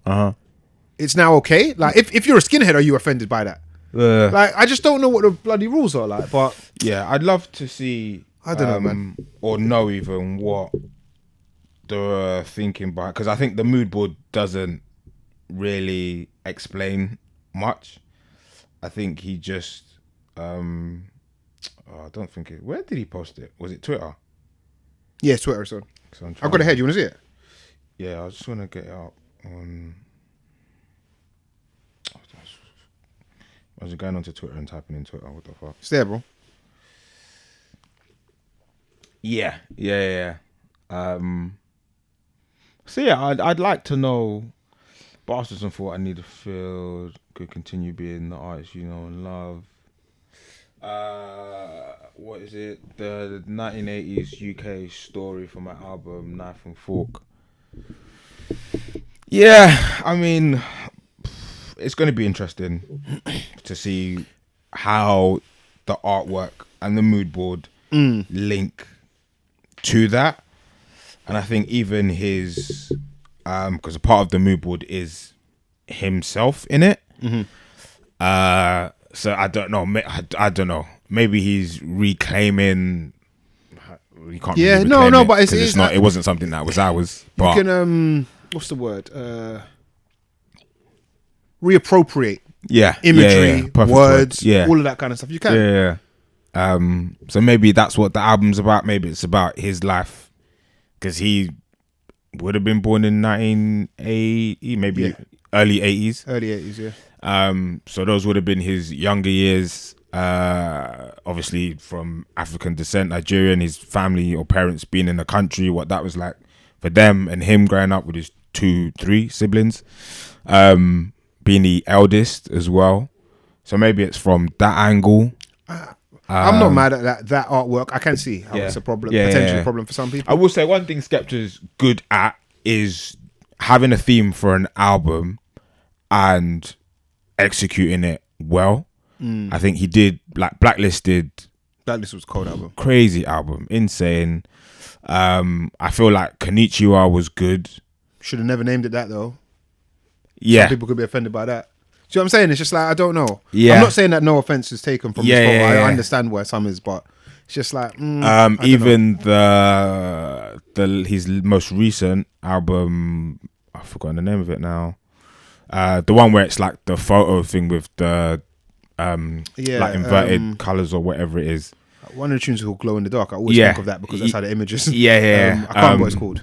it's now okay. Like if you're a skinhead, are you offended by that? Like I just don't know what the bloody rules are like. But yeah, I'd love to see. I don't know, man, or know even what the thinking behind, because I think the mood board doesn't really explain much. I think he just I don't think it. Where did he post it? Was it Twitter? Yeah, Twitter. So I've got a head. You want to see it? Yeah, I just want to get it up on. I was going onto Twitter and typing in Twitter. What the fuck? It's there, bro. Yeah. So yeah, I'd like to know. Bastards and thought I need to feel could continue being the artist you know and love. What is it? The 1980s UK story from my album Knife and Fork. Yeah, I mean, it's going to be interesting to see how the artwork and the mood board link to that. And I think even his, because a part of the mood board is himself in it. So I don't know. I don't know. Maybe he's reclaiming. You can't. Yeah, really no, it, but it's not. It wasn't something that was ours. But you can what's the word? Reappropriate. Yeah, imagery, yeah. words, yeah, all of that kind of stuff. You can. Yeah. So maybe that's what the album's about. Maybe it's about his life, because he would have been born in 1980, maybe early 80s. Early 80s, yeah. So those would have been his younger years. Obviously from African descent, Nigerian. His family or parents being in the country, what that was like for them, and him growing up with his 3 siblings. Being the eldest as well, so maybe it's from that angle. I'm not mad at that artwork. I can see how it's a problem, potentially a problem for some people. I will say one thing Skepta's good at is having a theme for an album and executing it well. I think he did, like Blacklisted. Blacklist was a cold album, crazy album, insane. I feel like Konnichiwa was good. Should have never named it that though. Yeah, some people could be offended by that. See what I'm saying? It's just like, I don't know. Yeah, I'm not saying that no offense is taken from this photo. I understand where some is, but it's just like even his most recent album, I've forgotten the name of it now. The one where it's like the photo thing with the like inverted colours or whatever it is. One of the tunes called Glow in the Dark. I always think of that because that's how the image is. Yeah. I can't remember what it's called.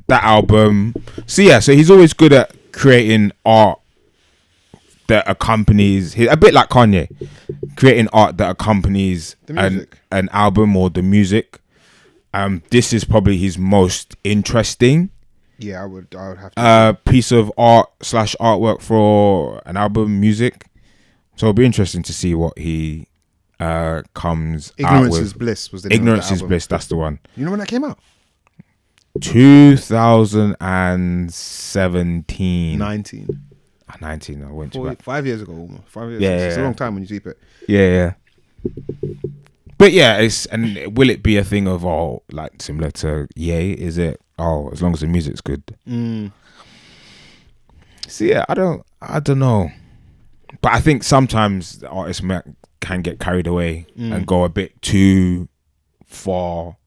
That album. So he's always good at creating art that accompanies a bit like Kanye, creating art that accompanies an album or the music. This is probably his most interesting. Yeah, I would have to. Piece of art / artwork for an album, music. So it'll be interesting to see what he comes Ignorance out with. is Bliss was the name Ignorance of the is album. Bliss. That's the one. You know when that came out? 2017. 19. I went to 5 years ago. Almost. 5 years. Yeah, It's a long time when you keep it. Yeah. But yeah, will it be a thing of like similar to Ye? Is it as long as the music's good? So yeah, I don't know. But I think sometimes the artists can get carried away and go a bit too far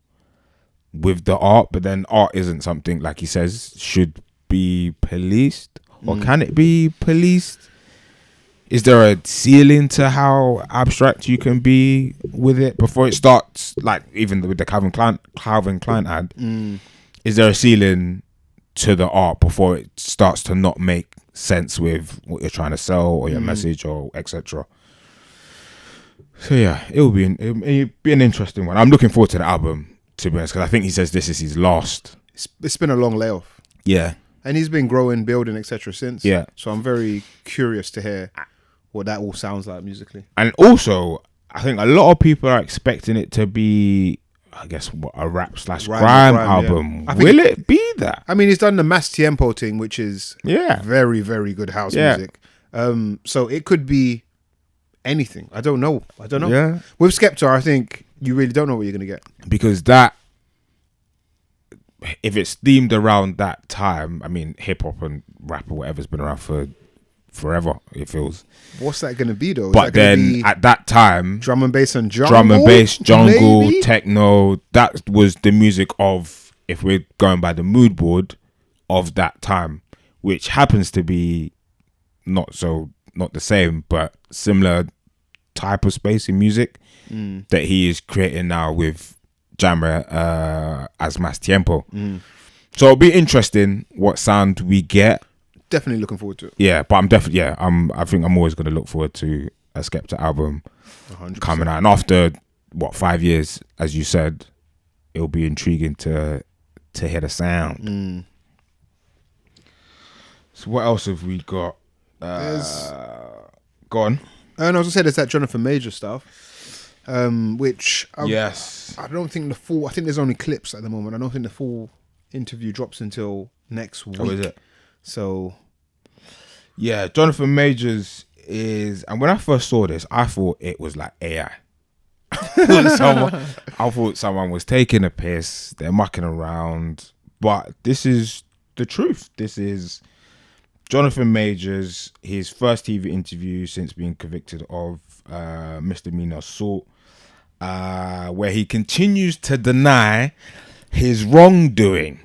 with the art, but then art isn't something, like he says, should be policed, or can it be policed? Is there a ceiling to how abstract you can be with it before it starts? Like even with the Calvin Klein ad, is there a ceiling to the art before it starts to not make sense with what you're trying to sell or your message or etc.? So yeah, it'll be an interesting one. I'm looking forward to the album, to be honest, because I think he says this is his last. It's been a long layoff. Yeah. And he's been growing, building, etc. since. Yeah. So I'm very curious to hear what that all sounds like musically. And also, I think a lot of people are expecting it to be, I guess, a rap / grime album. Yeah. Will it be that? I mean, he's done the Mass Tiempo thing, which is very, very good house music. So it could be anything. I don't know. Yeah. With Skepta, I think you really don't know what you're gonna get. Because that, if it's themed around that time, I mean, hip hop and rap or whatever's been around for forever, it feels. What's that gonna be though? But then at that time, drum and bass, jungle, maybe? techno, that was the music of, if we're going by the mood board of that time, which happens to be not the same, but similar type of space in music that he is creating now with Jammer as Más Tiempo. So it'll be interesting what sound we get. Definitely looking forward to it. Yeah, but I think I'm always going to look forward to a Skepta album 100%. coming out. And after 5 years, as you said, it'll be intriguing to hear the sound. So what else have we got? Go on. And I was gonna say there's that Jonathan Major stuff, which Yes. I don't think I think there's only clips at the moment. I don't think the full interview drops until next week. Oh, is it? So Yeah, Jonathan Majors is, and when I first saw this, I thought it was like AI. I thought someone was taking a piss, they're mucking around, but this is the truth. This is Jonathan Majors, his first TV interview since being convicted of misdemeanor assault, where he continues to deny his wrongdoing,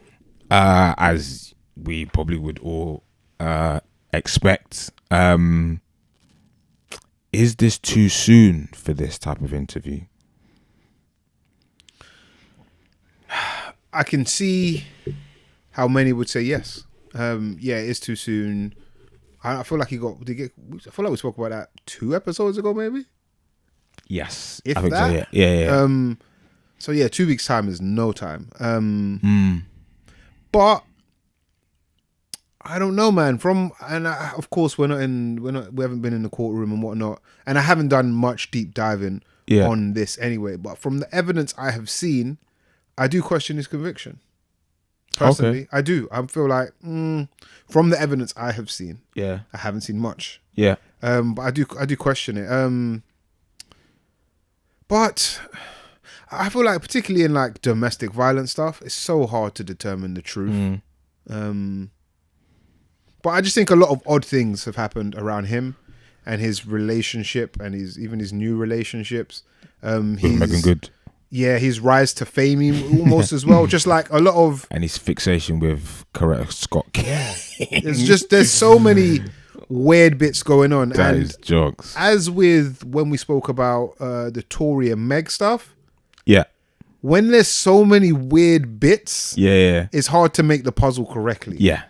as we probably would all expect. Is this too soon for this type of interview? I can see how many would say yes. Yeah, it is too soon. I feel like I feel like we spoke about that 2 episodes ago, maybe. Yes, If I think that. so. Yeah. So yeah, 2 weeks time is no time. But I don't know, man. Of course we haven't been in the courtroom and whatnot, and I haven't done much deep diving on this anyway. But from the evidence I have seen, I do question his conviction. Personally, I do. I feel like from the evidence I have seen, I haven't seen much. Yeah. But I do question it. But I feel like particularly in like domestic violence stuff, it's so hard to determine the truth. But I just think a lot of odd things have happened around him and his relationship and his new relationships. Megan Good. Yeah, his rise to fame almost as well. Just like a lot of... And his fixation with Coretta Scott. Yeah. There's so many weird bits going on. That is jokes. As with when we spoke about the Tory and Meg stuff. Yeah. When there's so many weird bits, it's hard to make the puzzle correctly. Yeah.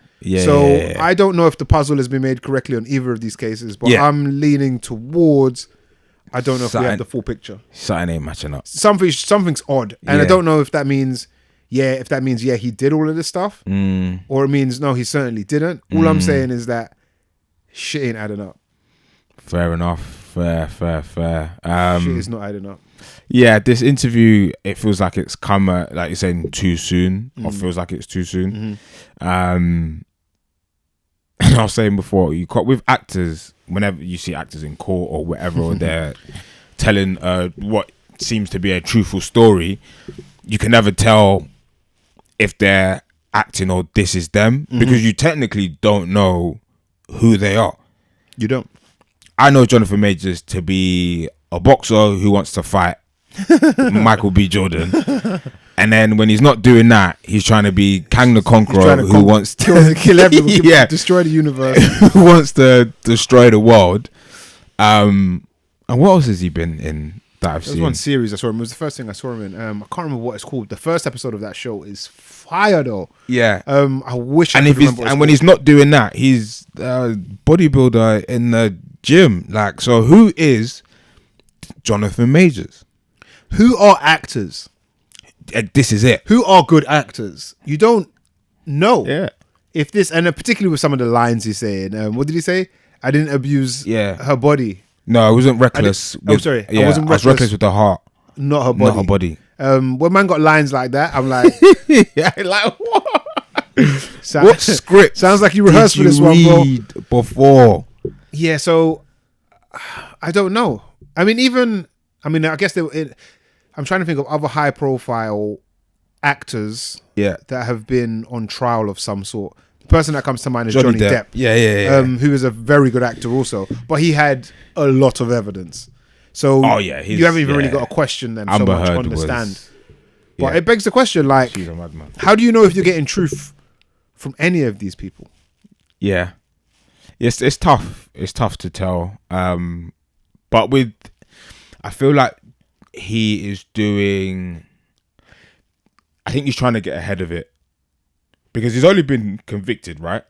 I don't know if the puzzle has been made correctly on either of these cases, but I'm leaning towards... I don't know if we have the full picture. Something ain't matching up. Something's odd. And I don't know if that means, he did all of this stuff. Or it means, no, he certainly didn't. All I'm saying is that shit ain't adding up. Fair enough. Fair. Shit is not adding up. Yeah, this interview, it feels like it's come, like you're saying, too soon. Or feels like it's too soon. And I was saying before, with actors, whenever you see actors in court or whatever, or they're telling what seems to be a truthful story, you can never tell if they're acting or this is them, because you technically don't know who they are. You don't. I know Jonathan Majors to be a boxer who wants to fight Michael B. Jordan. And then when he's not doing that, he's trying to be Kang the Conqueror, who wants to kill everyone, destroy the universe, who wants to destroy the world. And what else has he been in that I've seen? There's one series I saw him. It was the first thing I saw him in. I can't remember what it's called. The first episode of that show is fire though. Yeah. I wish. And when he's not doing that, he's a bodybuilder in the gym. Like, so who is Jonathan Majors? Who are actors? This is it. Who are good actors? You don't know. Yeah. If this, and particularly with some of the lines he's saying, what did he say? I didn't abuse her body. No, I wasn't reckless. I wasn't reckless. I was reckless with the heart. Not her body. Not her body. When man got lines like that, I'm like... like what? What script? Sounds like you rehearsed for this one, bro. Before. Yeah, so... I don't know. I mean, I guess I'm trying to think of other high profile actors that have been on trial of some sort. The person that comes to mind is Johnny Depp. Yeah. Who is a very good actor also, but he had a lot of evidence. So you haven't even really got to question them so much, understand. But it begs the question, like, she's a madman. How do you know if you're getting truth from any of these people? Yeah. It's tough. It's tough to tell. But I feel like he is doing, I think he's trying to get ahead of it because he's only been convicted, right?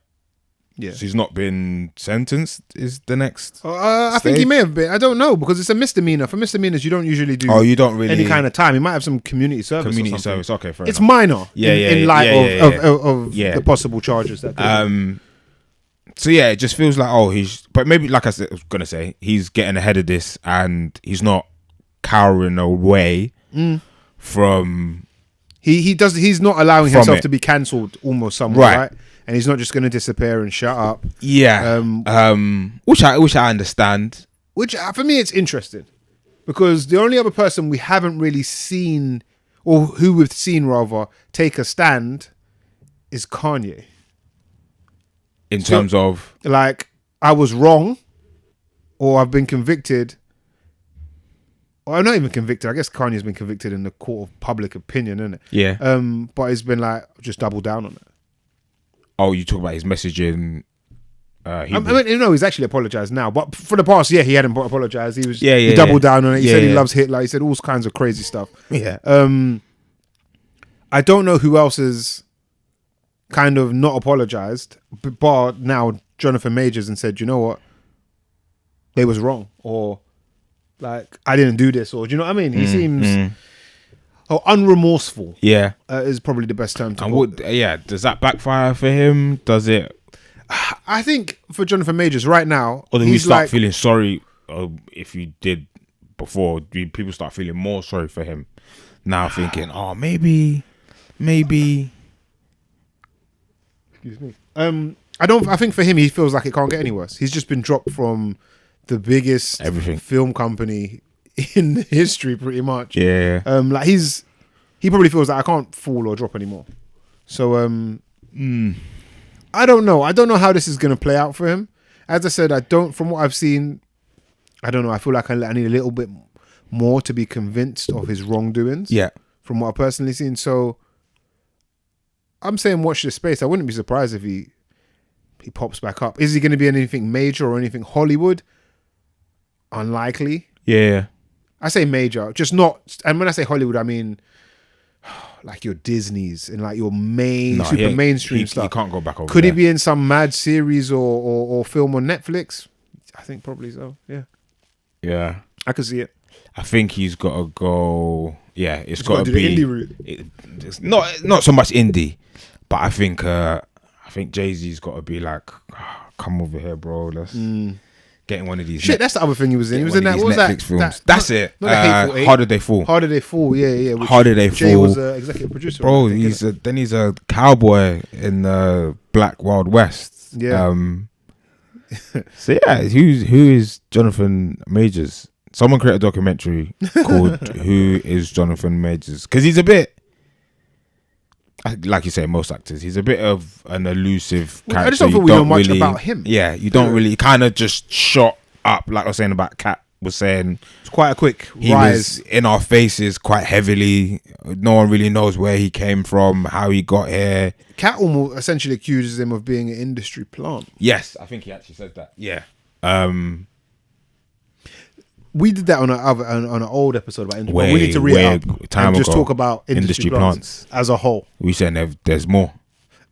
Yeah. So he's not been sentenced is the next I think he may have been. I don't know because it's a misdemeanor. For misdemeanors, you don't usually do any kind of time. He might have some community service. Community service, okay, fair enough. It's minor in light of the possible charges that so yeah, it just feels like but maybe like I was gonna say, he's getting ahead of this and he's not cowering away from he's not allowing himself to be cancelled almost somewhere, right? And he's not just going to disappear and shut up. Yeah. Which I understand. Which for me it's interesting because the only other person we haven't really seen, or who we've seen rather, take a stand is Kanye. In terms of like, I was wrong, or I've been convicted. Or I'm not even convicted. I guess Kanye's been convicted in the court of public opinion, isn't it? Yeah. But it's been like just double down on it. Oh, you talk about his messaging. He's actually apologized now, but for the past year, he hadn't apologized. He doubled down on it. He said he loves Hitler. He said all kinds of crazy stuff. Yeah. I don't know who else has kind of not apologized, but now Jonathan Majors and said, you know what, they was wrong, or like I didn't do this, or do you know what I mean? He seems. Unremorseful. Yeah, is probably the best term to put. Does that backfire for him? Does it? I think for Jonathan Majors right now, or do we start feeling sorry if you did before? Do people start feeling more sorry for him now, thinking, oh, maybe? Excuse me. I think for him, he feels like it can't get any worse. He's just been dropped from the biggest film company in history, pretty much. Yeah. Like he probably feels like I can't fall or drop anymore. So I don't know. I don't know how this is going to play out for him. As I said, from what I've seen, I don't know. I feel like I need a little bit more to be convinced of his wrongdoings. Yeah. From what I've personally seen. So I'm saying watch this space. I wouldn't be surprised if he pops back up. Is he going to be in anything major or anything Hollywood? Unlikely. Yeah. I say major, just not. And when I say Hollywood, I mean like your Disneys and like your mainstream stuff. He can't go back over Could there. he be in some mad series or film on Netflix? I think probably so. Yeah. Yeah. I could see it. I think he's got to go. Yeah, it's got to be the indie route. It's not so much indie, but I think Jay-Z's got to be like, come over here, bro. Let's. Getting one of these. Shit, that's the other thing he was in. He was in that. What was Netflix films. That's it. How Did They Fall? How Did They Fall? Yeah. How Did They Fall? Jay was executive producer. Bro, he's a cowboy in the Black Wild West. Yeah. So yeah, who is Jonathan Majors? Someone create a documentary called "Who Is Jonathan Majors?" Because he's a bit. Like you say, most actors, he's a bit of an elusive character. I just don't think we know much about him. Yeah, you don't really kind of just shot up, like I was saying about Kat was saying. It's quite a quick he rise. Was in our faces quite heavily. No one really knows where he came from, how he got here. Kat almost essentially accuses him of being an industry plant. Yes, I think he actually said that. Yeah. We did that on an old episode about industry. We need to re-up and just talk about industry plants as a whole. We said there's more.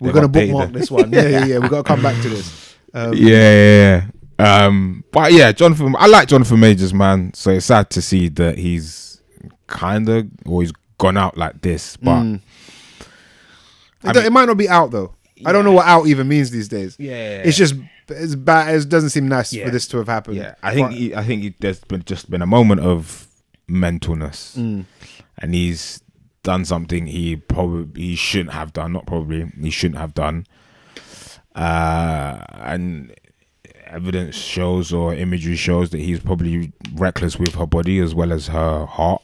We're going to bookmark this one. Yeah. We've got to come back to this. Yeah. But yeah, I like Jonathan Majors, man. So it's sad to see that he's he's gone out like this. But it might not be out though. Yeah. I don't know what out even means these days. Yeah. It's just it's bad. It doesn't seem nice for this to have happened. Yeah, I think there's been a moment of mentalness, and he's done something he shouldn't have done. Not probably, he shouldn't have done. And evidence shows or imagery shows that he's probably reckless with her body as well as her heart.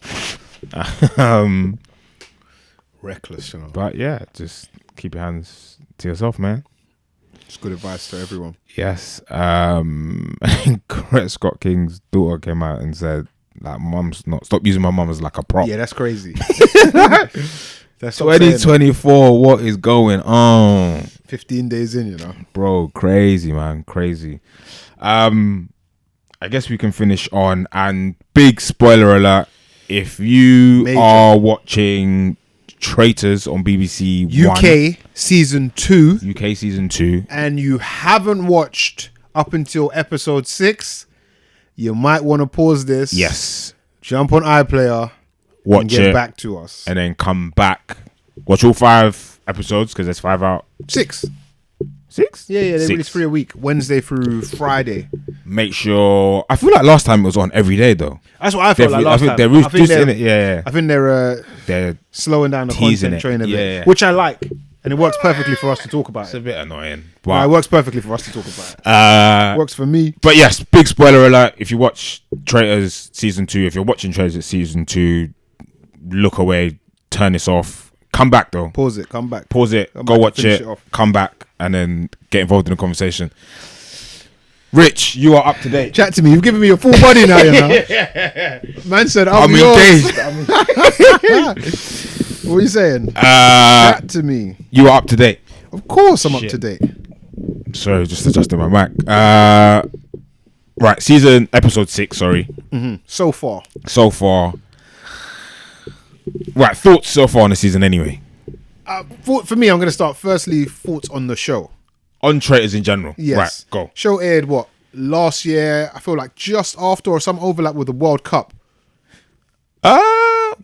Reckless, you know. But yeah, just keep your hands to yourself, man. It's good advice to everyone. Yes. Correct Scott King's daughter came out and said, like, stop using my mum as like a prop. Yeah, that's crazy. That's 2024, what is going on? 15 days in, you know. Bro, crazy, man. Crazy. I guess we can finish on, and big spoiler alert, if you are watching Traitors on BBC UK season 2, UK season 2, and you haven't watched up until episode 6, you might want to pause this. Yes. Jump on iPlayer. Watch and get it back to us. and then come back. Watch all 5 episodes because there's 5 out. 6. 6? Yeah, they 6. release 3 a week, Wednesday through Friday. Make sure. I feel like last time it was on every day though. That's what I felt like last time. They're reducing it. Yeah. I think they're slowing down the content train a bit, Yeah. which I like, and it works perfectly for us to talk about It's it. a bit annoying, It but works perfectly for us to talk about it. Works for me. But yes, big spoiler alert. If you watch Traitors season 2, if you're watching Traitors season 2, look away, turn this off, come back though. Pause it, come back. Pause it, Come go back, watch finish it, it off. come back, and then get involved in the conversation. Rich, you are up to date. Chat to me. You've given me a full body now, you know. Man said, I'm yours. engaged. What are you saying? Chat to me. You are up to date. Of course I'm Shit. up to date. Sorry, just adjusting my mic. Right, episode 6, sorry. So far. So far. Right, thoughts so far on the season anyway. For me, I'm going to start firstly, thoughts on the show. On Traitors in general. Yes. Right, go. Show aired, last year? I feel like just after or some overlap with the World Cup. I'm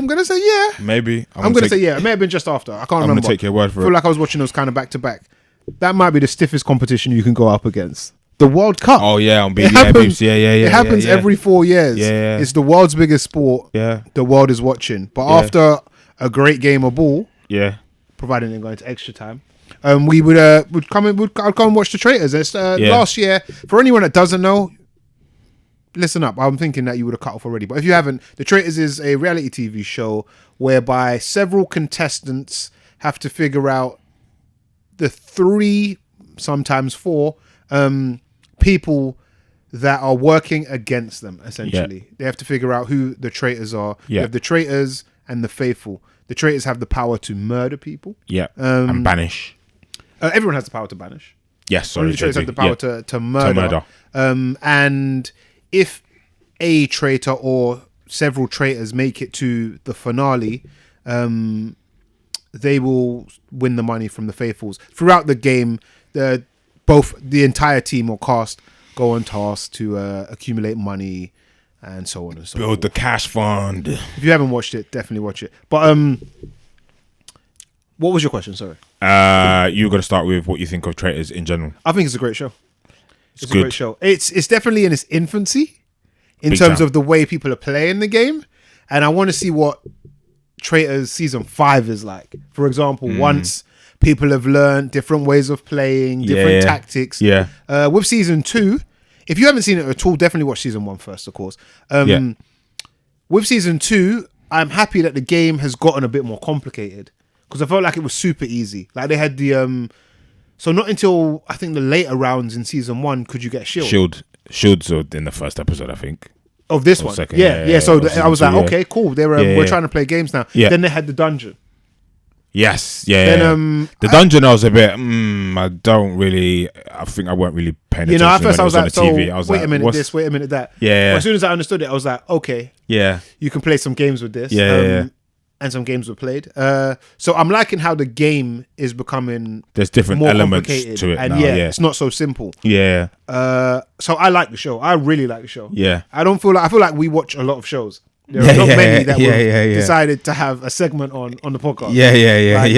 going to say yeah. Maybe. I'm going to say yeah. It may have been just after. I can't remember. I'm going to take your word for I it. feel like I was watching those kind of back to back. That might be the stiffest competition you can go up against. The World Cup. Oh, yeah, on It BBC. happens, Yeah. It happens every 4 years. Yeah. It's the world's biggest sport. Yeah. The world is watching. But after a great game of ball, Yeah. providing they're going to extra time, we would come and I'd come and watch the Traitors. It's last year. For anyone that doesn't know, listen up. I'm thinking that you would have cut off already, but if you haven't, the Traitors is a reality TV show whereby several contestants have to figure out the 3, sometimes 4, people that are working against them. Essentially, they have to figure out who the traitors are. You have the traitors and the faithful. The traitors have the power to murder people. Yeah. And banish. Everyone has the power to banish. Yes, sorry. Only the traitors have the power to murder. And if a traitor or several traitors make it to the finale, they will win the money from the faithfuls. Throughout the game, the entire team or cast go on task to accumulate money and so on and so Build forth. the cash fund. If you haven't watched it, definitely watch it. But what was your question? Sorry. You're going to start with what you think of Traitors in general. I think it's a great show. It's good. a great show. It's definitely in its infancy in Big terms time. of the way people are playing the game, and I want to see what Traitors season 5 is like. For example, once people have learned different ways of playing, different tactics. Yeah. With season 2, if you haven't seen it at all, definitely watch season 1 first, of course. With season 2, I'm happy that the game has gotten a bit more complicated because I felt like it was super easy. Like they had the so not until I think the later rounds in season 1 could you get shield. Shields are in the first episode, I think. Of this one. Second, Yeah. So of I was season like, 2, okay, cool. We're trying to play games now. Yeah. Then they had the dungeon. Yes, yeah. Then, the dungeon, I was a bit. I don't really. I think I weren't really paying attention. At first when I was it like, on the TV. I was wait like, a minute what's- this, wait a minute that. Yeah. But as soon as I understood it, I was like, okay, Yeah, you can play some games with this. Yeah. And some games were played. So I'm liking how the game is becoming there's different more elements complicated. to it And now. it's not so simple. Yeah, So I like the show. I really like the show. yeah. I feel like we watch a lot of shows. There are Yeah, not yeah, many that yeah, we've yeah, yeah. decided to have a segment on the podcast. Yeah. Like,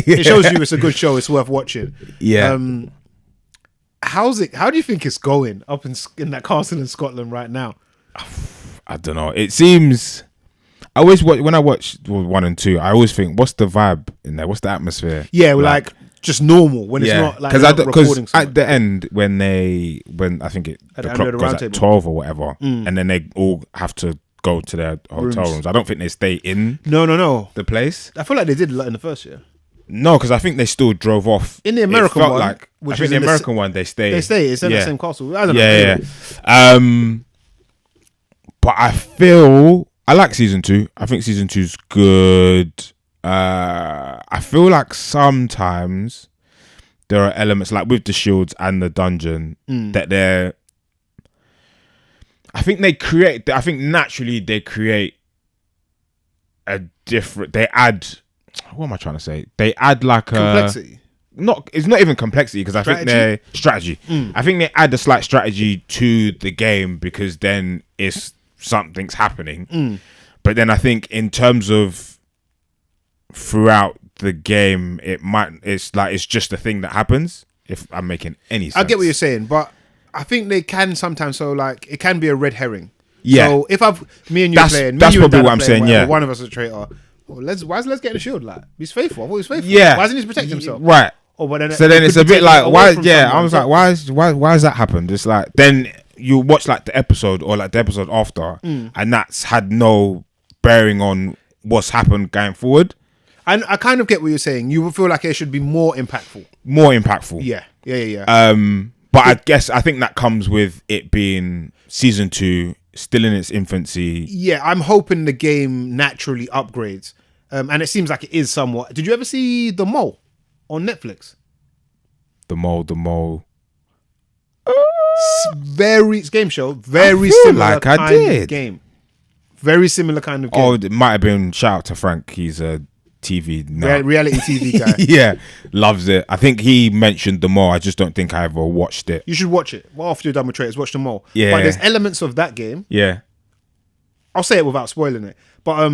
it shows you it's a good show. It's worth watching. Yeah. How do you think it's going up in that castle in Scotland right now? I don't know. It seems. I always when I watch 1 and 2, I always think, what's the vibe in there? What's the atmosphere? Yeah, like just normal when it's not like because at the end when I think the clock goes at 12 or whatever, and then they all have to go to their hotel rooms. I don't think they stay in. No. The place. I feel like they did in the first year. No, because I think they still drove off. In the American one, I think the American one they stay. They stay. It's in the same castle. I don't know. Yeah. But I like season 2. I think season 2's good. I feel like sometimes there are elements like with the shields and the dungeon that I think naturally they create a different. They add. What am I trying to say? They add like complexity. It's not even complexity because I think they're strategy. I think they add a slight strategy to the game because then it's something's happening. But then I think in terms of throughout the game, it's just a thing that happens. If I'm making any sense, I get what you're saying, but I think they can sometimes. So like it can be a red herring. Yeah. So if me and you playing, that's probably what I'm saying. Yeah. One of us is a traitor. Well, let's get in the shield. Like he's faithful. I thought he was faithful. Yeah. Why doesn't he protect himself? Right. Oh, but so then it's a bit like why? Yeah. I was like, why has that happened? It's like then you watch like the episode or like the episode after, and that's had no bearing on what's happened going forward. And I kind of get what you're saying. You would feel like it should be more impactful. Yeah. But I think that comes with it being season 2, still in its infancy. Yeah, I'm hoping the game naturally upgrades. And it seems like it is somewhat. Did you ever see The Mole on Netflix? The Mole. It's game show. Very similar kind of game. Very similar kind of game. Oh, it might have been, shout out to Frank. He's a TV reality TV guy. Yeah, loves it. I think he mentioned The Mole. I just don't think I ever watched it. You should watch it. Well, after you're done with traitors, watch The Mole. Yeah. But there's elements of that game. Yeah. I'll say it without spoiling it. But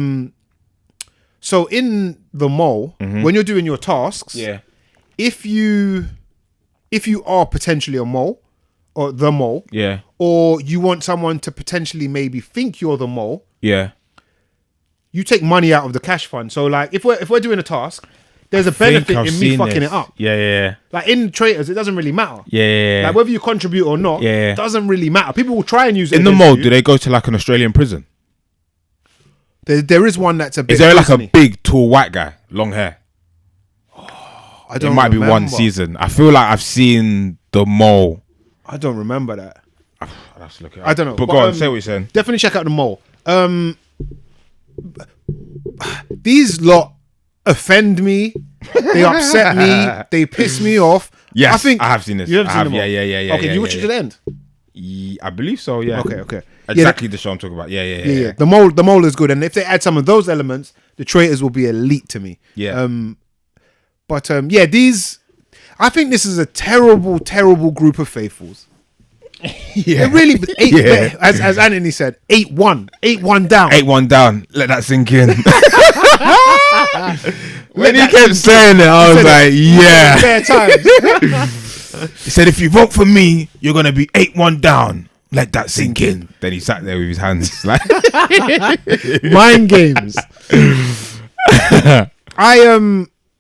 so in The Mole, when you're doing your tasks, if you are potentially a mole or the mole, or you want someone to potentially maybe think you're the mole, you take money out of the cash fund. So like if we're doing a task, there's a benefit in me fucking it up. Yeah. Like in traitors, it doesn't really matter. Yeah. Like whether you contribute or not, doesn't really matter. People will try and use it. In The Mole, do they go to like an Australian prison? There is one that's a bit. Is there like a big tall white guy, long hair? I don't. It might be one season. I feel like I've seen The Mole. I don't remember that. Let's look it up. I don't know. But go on, say what you're saying. Definitely check out The Mole. These lot offend me. They upset me. They piss me off. Yes, I have seen this. You have seen them. Yeah. Okay, you watch it to the end. I believe so. Yeah. Okay. Exactly the show I'm talking about. Yeah. The Mole is good, and if they add some of those elements, the traitors will be elite to me. Yeah. These. I think this is a terrible, terrible group of faithfuls. Yeah. It really, as Anthony said, 8-1 down. 8-1 down. Let that sink in. When he kept saying it, I was like, yeah. Fair times. He said, if you vote for me, you're going to be 8-1 down. Let that sink in. Then he sat there with his hands like mind games.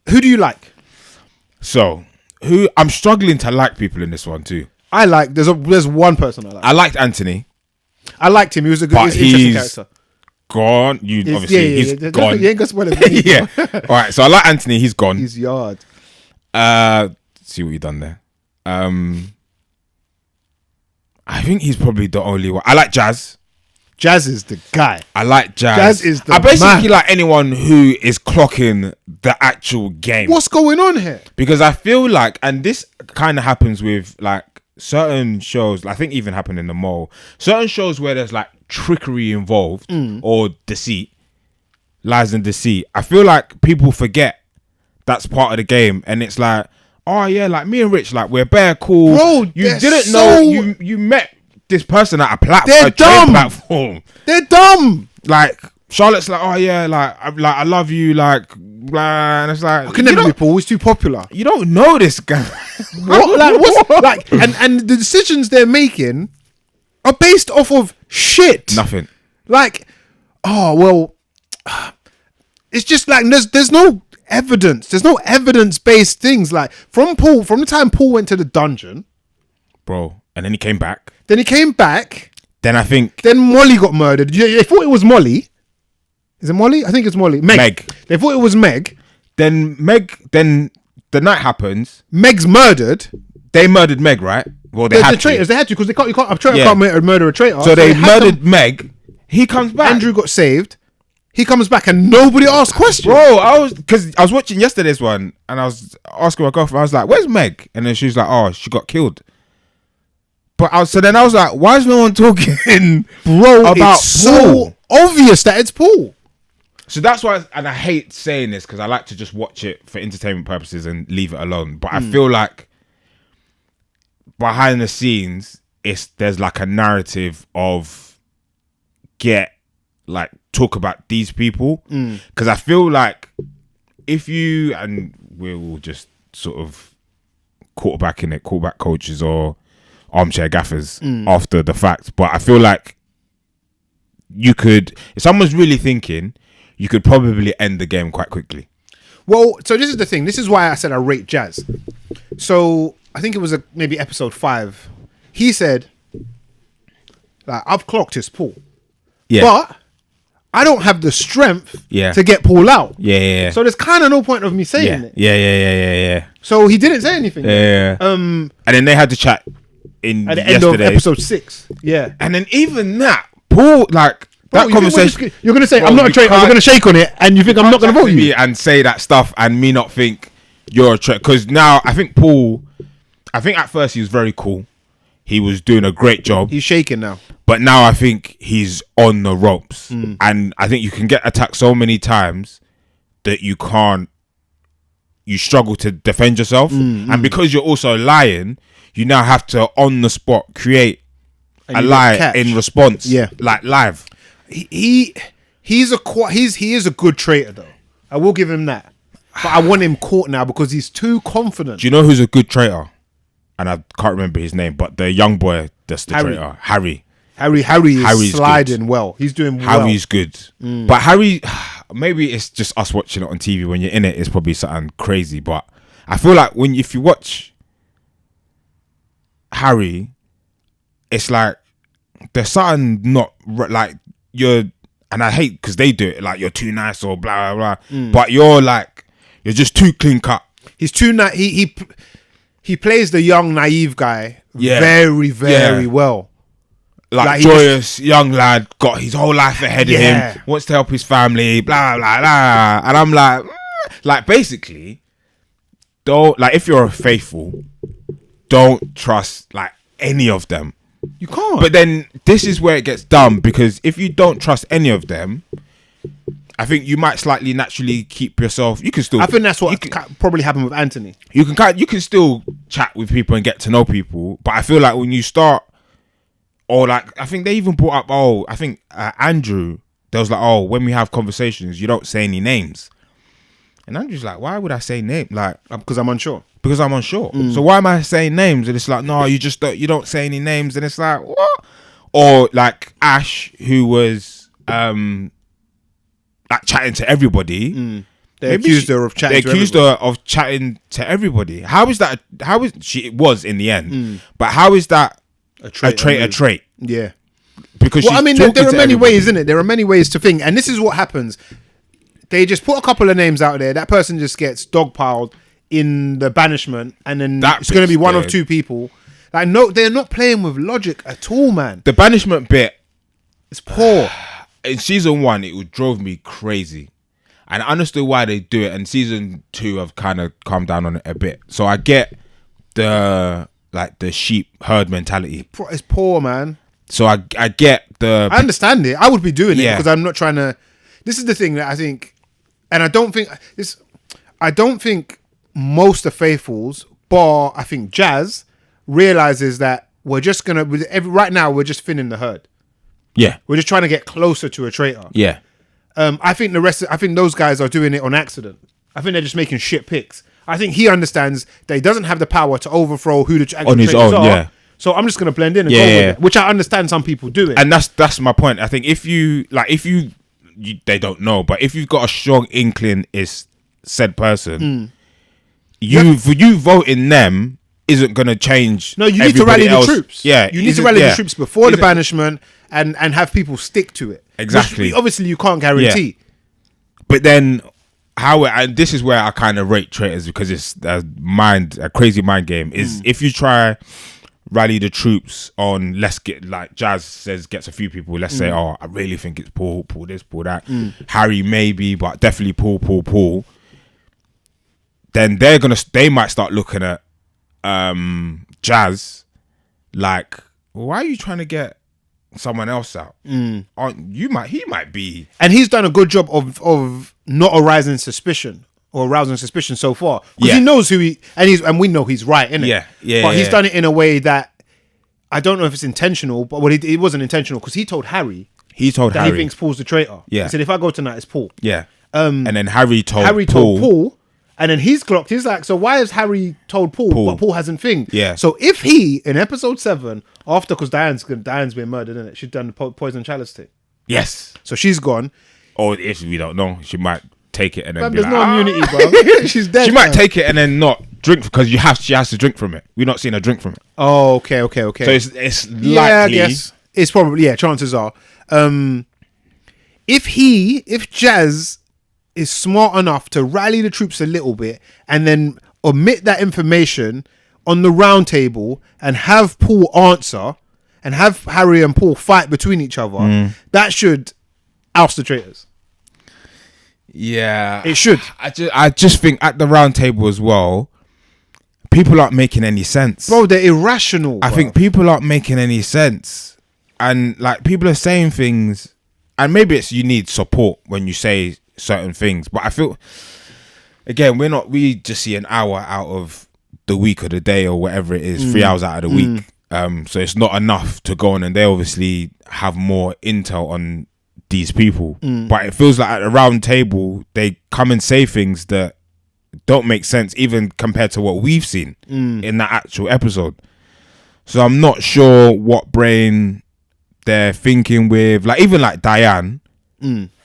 Who do you like? So, I'm struggling to like people in this one too. There's one person I like. I liked Anthony. I liked him. He was a good, interesting character. Gone. He's gone. You ain't gonna spoil it. Yeah. All right. So I like Anthony. He's gone. He's yard. See what you done there. I think he's probably the only one. I like Jazz. Jazz is the guy. I like Jazz. Jazz is the I basically like anyone who is clocking the actual game. What's going on here? Because I feel like, and this kind of happens with like certain shows, I think even happened in The Mole, certain shows where there's like trickery involved or deceit, lies and deceit. I feel like people forget that's part of the game, and it's like, oh yeah, like me and Rich, like we're bare cool. Bro, you didn't know you met this person at a platform. They're dumb. Platform. They're dumb. Like Charlotte's like, oh yeah, I love you, like blah, and it's like, I can never be Paul. He's too popular. You don't know this guy. What? Like what's like? And the decisions they're making are based off of shit. Nothing. Like, oh well, it's just like there's no evidence. There's no evidence-based things. Like from the time Paul went to the dungeon, bro, and then he came back. Then I think Molly got murdered. They thought it was Molly. Is it Molly? I think it's Molly. Meg. They thought it was Meg. Then the night happens. Meg's murdered. They murdered Meg, right? Well, they had traitors. to. They had to because a traitor can't murder a traitor. So they murdered Meg. He comes back. Andrew got saved. He comes back and nobody asked questions. Bro, I was watching yesterday's one and I was asking my girlfriend. I was like, "Where's Meg?" And then she was like, "Oh, she got killed." But so then I was like, "Why is no one talking, bro? About it's Paul? So obvious that it's Paul." So that's why, and I hate saying this because I like to just watch it for entertainment purposes and leave it alone. But I feel like behind the scenes, there's like a narrative of talk about these people, because I feel like if you, and we'll just sort of quarterback coaches or armchair gaffers after the fact, but I feel like you could, if someone's really thinking, you could probably end the game quite quickly. Well, so this is the thing. This is why I said I rate Jazz. So I think it was maybe episode 5. He said, like, I've clocked his Paul. Yeah. But I don't have the strength to get Paul out. Yeah. So there's kind of no point of me saying it. Yeah. So he didn't say anything. Yeah. And then they had to chat at the end of episode 6. Yeah. And then even that, Paul, like, that conversation. You're going to say, I'm not a traitor. I'm going to shake on it. And you think I'm not going to vote you? And say that stuff and me not think you're a traitor. Because now I think Paul, at first he was very cool. He was doing a great job. He's shaking now. But now I think he's on the ropes. And I think you can get attacked so many times that you struggle to defend yourself. And because you're also lying, you now have to, on the spot, create a lie in response. Yeah. Like live. He is a good traitor though. I will give him that. But I want him caught now because he's too confident. Do you know who's a good traitor? And I can't remember his name, but the young boy that's the traitor, Harry. Harry's sliding good. Well. He's doing well. Harry's good. But Harry, maybe it's just us watching it on TV. When you're in it, it's probably something crazy. But I feel like if you watch Harry, it's like there's something not like you're, and I hate because they do it like you're too nice or blah blah blah. But you're just too clean cut. He's too nice. He plays the young naive guy very well. Like joyous young lad, got his whole life ahead of him, wants to help his family, blah blah blah. And I'm like basically, don't, like, if you're a faithful, don't trust like any of them. You can't. But then this is where it gets dumb, because if you don't trust any of them, I think you might slightly naturally keep yourself. You can still. I think that's what probably happened with Anthony. You can still chat with people and get to know people, but I feel like when you start, or like, I think they even brought up, I think Andrew, they was like, when we have conversations, you don't say any names. And Andrew's like, why would I say name? Like, because I'm unsure. So why am I saying names? And it's like, no, you don't say any names. And it's like, what? Or like Ash, who was like chatting to everybody. They accused her of chatting to everybody. How is that? It was in the end. But how is that a trait? Yeah. Because I mean, there are many ways, isn't it? There are many ways to think. And this is what happens. They just put a couple of names out there. That person just gets dogpiled in the banishment, and then it's going to be one of two people. Like, no, they're not playing with logic at all, man. The banishment bit, it's poor. In season 1, it drove me crazy, and I understood why they do it. And season 2, I've kind of calmed down on it a bit. So I get the sheep herd mentality. It's poor, man. So I get I understand it. I would be doing it because I'm not trying to. This is the thing that I think, and I don't think most of faithfuls, bar I think Jazz, realizes that we're just gonna right now we're just thinning the herd. Yeah, we're just trying to get closer to a traitor. Yeah, I think those guys are doing it on accident. I think they're just making shit picks. I think he understands that he doesn't have the power to overthrow who the actual traitors are. Yeah. So I'm just gonna blend in and go with it, which I understand some people do it. And that's my point. I think if you they don't know, but if you've got a strong inkling, it's said person, you voting them isn't going to change. No, you need to rally else. the troops. Yeah, you need to rally the troops before the banishment and have people stick to it. Exactly. Which obviously, you can't guarantee. Yeah. But then, and this is where I kind of rate traitors, because it's a crazy mind game. Is if you try rally the troops on, let's get, like Jazz says, gets a few people. Let's say, I really think it's Paul this, Paul that. Harry maybe, but definitely Paul. Then they might start looking at Jazz like, why are you trying to get someone else out? He might be, and he's done a good job of not arousing suspicion so far, because he knows who he and we know he's right, innit? But he's done it in a way that I don't know if it's intentional, but it wasn't intentional, because he told Harry he thinks Paul's the traitor. He said, if I go tonight, it's Paul. And then Harry told Paul. And then he's clocked. He's like, so why has Harry told Paul, but Paul hasn't thinged? So if he, in episode 7, after, because Diane's been murdered, isn't it? She's done the poison chalice thing. Yes. So she's gone. Or if we don't know, she might take it and then there's no immunity, bro. She's dead. She might take it and then not drink, because she has to drink from it. We're not seeing her drink from it. Oh, okay. So it's likely. Yeah, I guess. It's probably, chances are. If Jazz is smart enough to rally the troops a little bit and then omit that information on the round table and have Paul answer and have Harry and Paul fight between each other, that should oust the traitors. Yeah, it should. I just think at the round table as well, people aren't making any sense. Bro, they're irrational. I think people aren't making any sense. And like, people are saying things, and maybe it's you need support when you say certain things, but I feel, again, we just see an hour out of the week or the day or whatever it is, 3 hours out of the week. So it's not enough to go on, and they obviously have more intel on these people. But it feels like at the round table, they come and say things that don't make sense, even compared to what we've seen in that actual episode. So I'm not sure what brain they're thinking with. Like, even like Diane,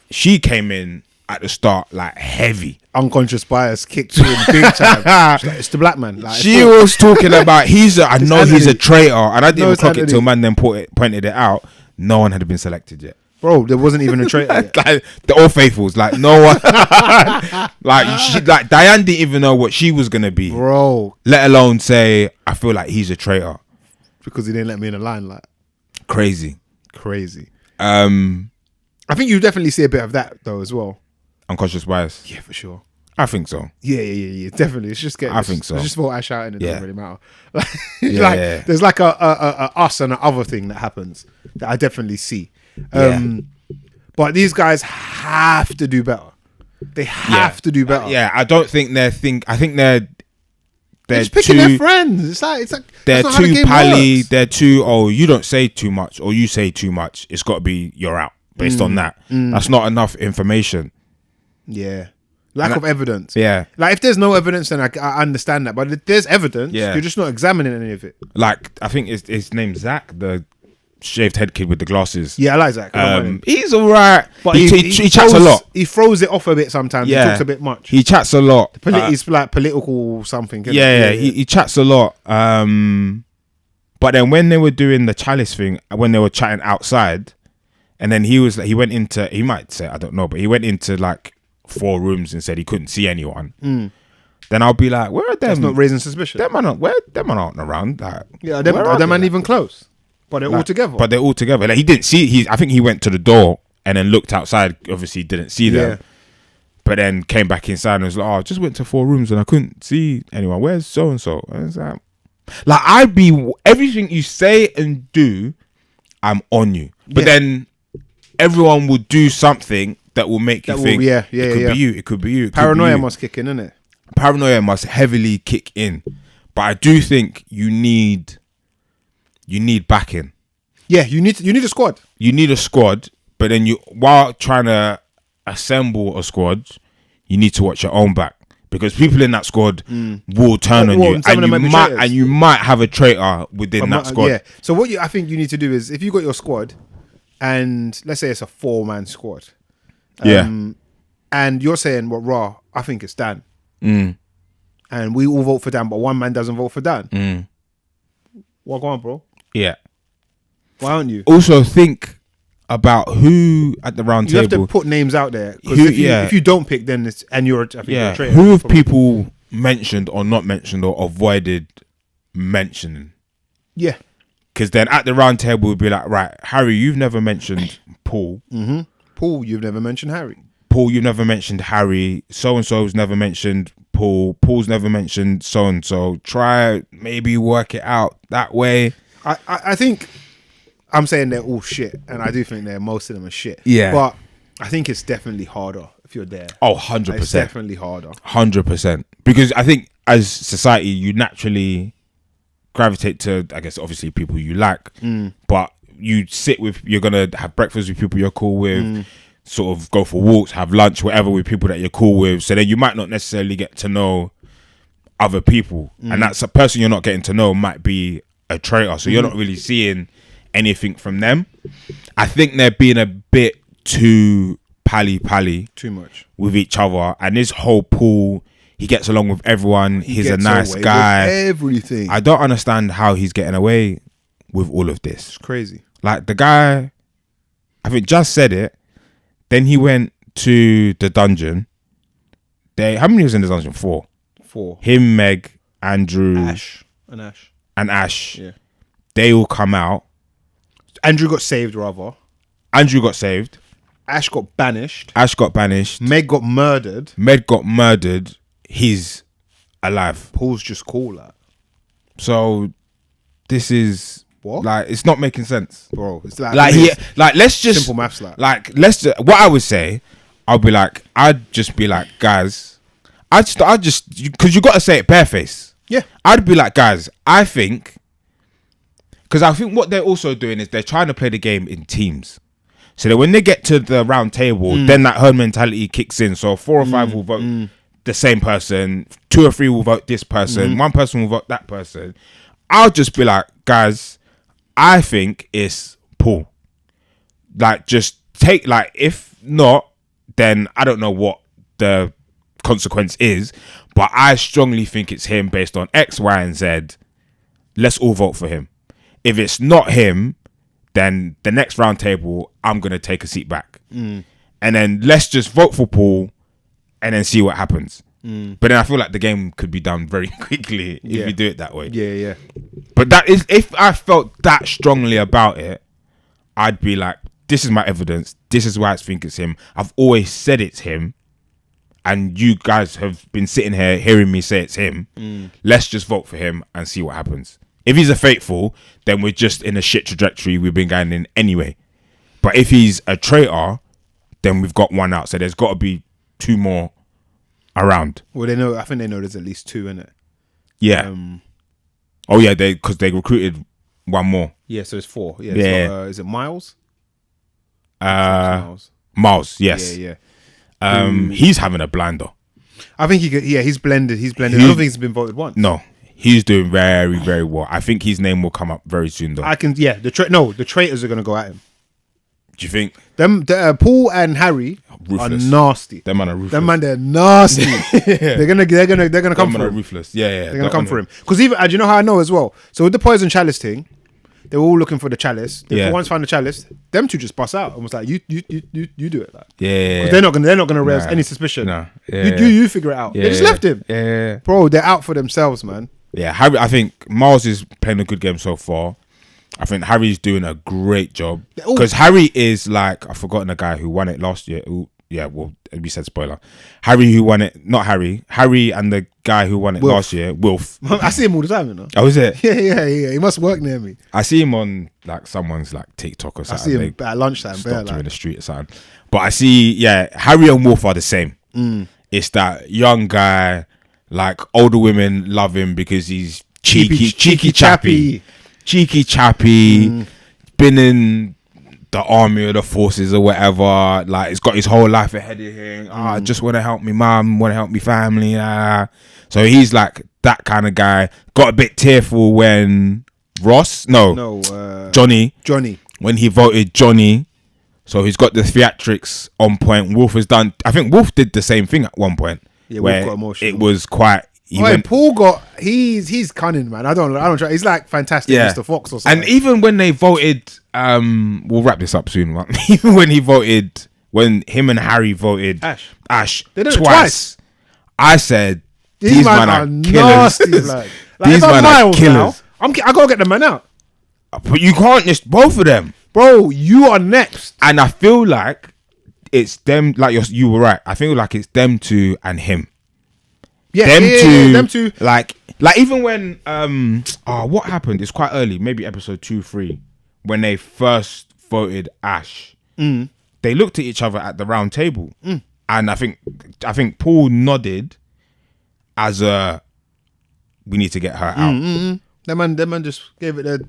she came in at the start like heavy. Unconscious bias kicked in big time. Like, it's the black man. Like, she was talking about he's a traitor, and I didn't even clock it till Mandem pointed it out. No one had been selected yet. Bro, there wasn't even a traitor yet. Like, the All Faithfuls, like no one. like Diane didn't even know what she was gonna be, bro. Let alone say, I feel like he's a traitor because he didn't let me in the line. Like, crazy. I think you definitely see a bit of that though as well. Unconscious bias. Yeah, for sure. I think so. Yeah. Definitely. It's just I think so. It's just for I shouting. It doesn't really matter. There's like a us and a other thing that happens that I definitely see. But these guys have to do better. They have to do better. I don't think I think they're just picking their friends. It's like they're too pally. They're too. Oh, you don't say too much, or you say too much. It's got to be you're out based on that. That's not enough information. Yeah. Lack of evidence. Yeah. Like, if there's no evidence, then I understand that. But if there's evidence, you're just not examining any of it. Like, I think his name's Zach, the shaved head kid with the glasses. Yeah, I like Zach. He's all right. But he chats a lot. He throws it off a bit sometimes. Yeah. He talks a bit much. He chats a lot. He's like political something. He chats a lot. But then when they were doing the chalice thing, when they were chatting outside, and then he went into, he might say, I don't know, but he went into like 4 rooms and said he couldn't see anyone. Then I'll be like, where are them? That's not raising suspicion. Them man aren't around. Like, yeah, them man even close. But they're all together. Like, he didn't see. I think he went to the door and then looked outside. Obviously, didn't see them. But then came back inside and was like, I just went to 4 rooms and I couldn't see anyone. Where's so and so? And it's like I'd be everything you say and do, I'm on you. But then everyone will do something that will make you think it could be you. Paranoia must kick in, innit? Paranoia must heavily kick in. But I do think you need backing. Yeah, you need a squad. You need a squad, but then while trying to assemble a squad, you need to watch your own back, because people in that squad will turn on you, and you might have a traitor within that squad. Yeah. So what I think you need to do is, if you got your squad, and let's say it's a 4-man squad, And you're saying, well, raw, I think it's Dan. And we all vote for Dan, but one man doesn't vote for Dan. Well, go on, bro. Yeah. Why aren't you? Also think about who at the round You table. have to put names out there. Because Who- if you don't pick, then it's, and you're, I think you're a traitor. Who have people mentioned or not mentioned or avoided mentioning? Yeah. Because then at the round table we'd be like, right, Harry, you've never mentioned Paul. Paul, you've never mentioned Harry. Paul, you've never mentioned Harry. So and so's never mentioned Paul. Paul's never mentioned so and so. Try maybe work it out that way. I think I'm saying they're all shit, and I do think most of them are shit. Yeah. But I think it's definitely harder if you're there. Oh, 100%. It's definitely harder. 100%. Because I think as society, you naturally gravitate to, I guess, obviously people you like, but you're going to have breakfast with people you're cool with, sort of go for walks, have lunch, whatever with people that you're cool with. So then you might not necessarily get to know other people. And that's a person you're not getting to know might be a traitor. So you're not really seeing anything from them. I think they're being a bit too pally Too much with each other. And this whole Paul, he gets along with everyone. He's a nice guy. Everything. I don't understand how he's getting away with all of this. It's crazy. Like the guy, I think just said it. Then he went to the dungeon. How many was in the dungeon? 4. Him, Meg, Andrew, Ash. and Ash. Yeah. They all come out. Andrew got saved, rather. Andrew got saved. Ash got banished. Ash got banished. Meg got murdered. Meg got murdered. He's alive. Paul's just cool, like. So this is What? like, it's not making sense, Bro, it's like let's just simple maths, like. what I would say, I'd just be like, guys, because you got to say it barefaced. Yeah. I'd be like, guys, I think what they're also doing is they're trying to play the game in teams. So that when they get to the round table, then that herd mentality kicks in. So 4 or 5 will vote the same person, 2 or 3 will vote this person, 1 person will vote that person. I'll just be like, guys, I think it's Paul. Like, just take, like, if not, then I don't know what the consequence is, but I strongly think it's him based on X, Y, and Z. Let's all vote for him. If it's not him, then the next round table, I'm going to take a seat back. And then let's just vote for Paul and then see what happens. But then I feel like the game could be done very quickly if you do it that way. Yeah. But that is, if I felt that strongly about it, I'd be like, this is my evidence. This is why I think it's him. I've always said it's him. And you guys have been sitting here hearing me say it's him. Let's just vote for him and see what happens. If he's a faithful, then we're just in a shit trajectory we've been going in anyway. But if he's a traitor, then we've got 1 out. So there's got to be 2 more around. Well, I think they know there's at least 2 in it. Yeah. Because they recruited 1 more. Yeah, so it's 4. Yeah. Is it Miles? Miles, yes. Yeah. He's having a blinder. I think he's blended. I don't think he's been voted once. No. He's doing very, very well. I think his name will come up very soon, though. The traitors are going to go at him. Do you think? Paul and Harry ruthless. are nasty. Them man are ruthless. Them man, they're nasty. They're gonna come for him. Ruthless. Yeah. They're gonna come for him. Because even, do you know how I know as well? So with the poison chalice thing, they were all looking for the chalice. They once found the chalice, them 2 just bust out and was like, you do it, like. Yeah. Because they're not gonna raise any suspicion. No. You figure it out. They just left him. Yeah. Bro, they're out for themselves, man. Yeah, Harry. I think Miles is playing a good game so far. I think Harry's doing a great job because Harry is like, I've forgotten the guy who won it last year. Ooh, yeah, well, we said spoiler. Harry who won it, not Harry. Harry and the guy who won it last year, Wilf. I see him all the time, you know. Oh, is it? Yeah. He must work near me. I see him on like someone's like TikTok or something. I see him at lunchtime. Stopped him in the street or something. But I see, Harry and Wolf are the same. It's that young guy, like older women love him because he's cheeky chappy. Cheeky chappy, been in the army or the forces or whatever. Like, he's got his whole life ahead of him. I just want to help me mum, want to help me family. So he's like that kind of guy. Got a bit tearful when Johnny, when he voted Johnny So he's got the theatrics on point. Wolf has done. I think Wolf did the same thing at one point. Yeah, where Wolf got emotional. It was quite. Paul got. He's cunning, man. I don't try. He's like Fantastic Mr. Fox or something. And even when they voted, we'll wrap this up soon. Even when he voted, when him and Harry voted Ash they did twice. I said these men are killers. Nasty, like These men are killers. I gotta get the man out. But you can't just both of them, bro. You are next. And I feel like it's them. Like you were right. I feel like it's them two and him. Yeah, them two. Like even when what happened? It's quite early, maybe episode 2, 3, when they first voted Ash. They looked at each other at the round table, and I think Paul nodded as a we need to get her out. That man just gave it a.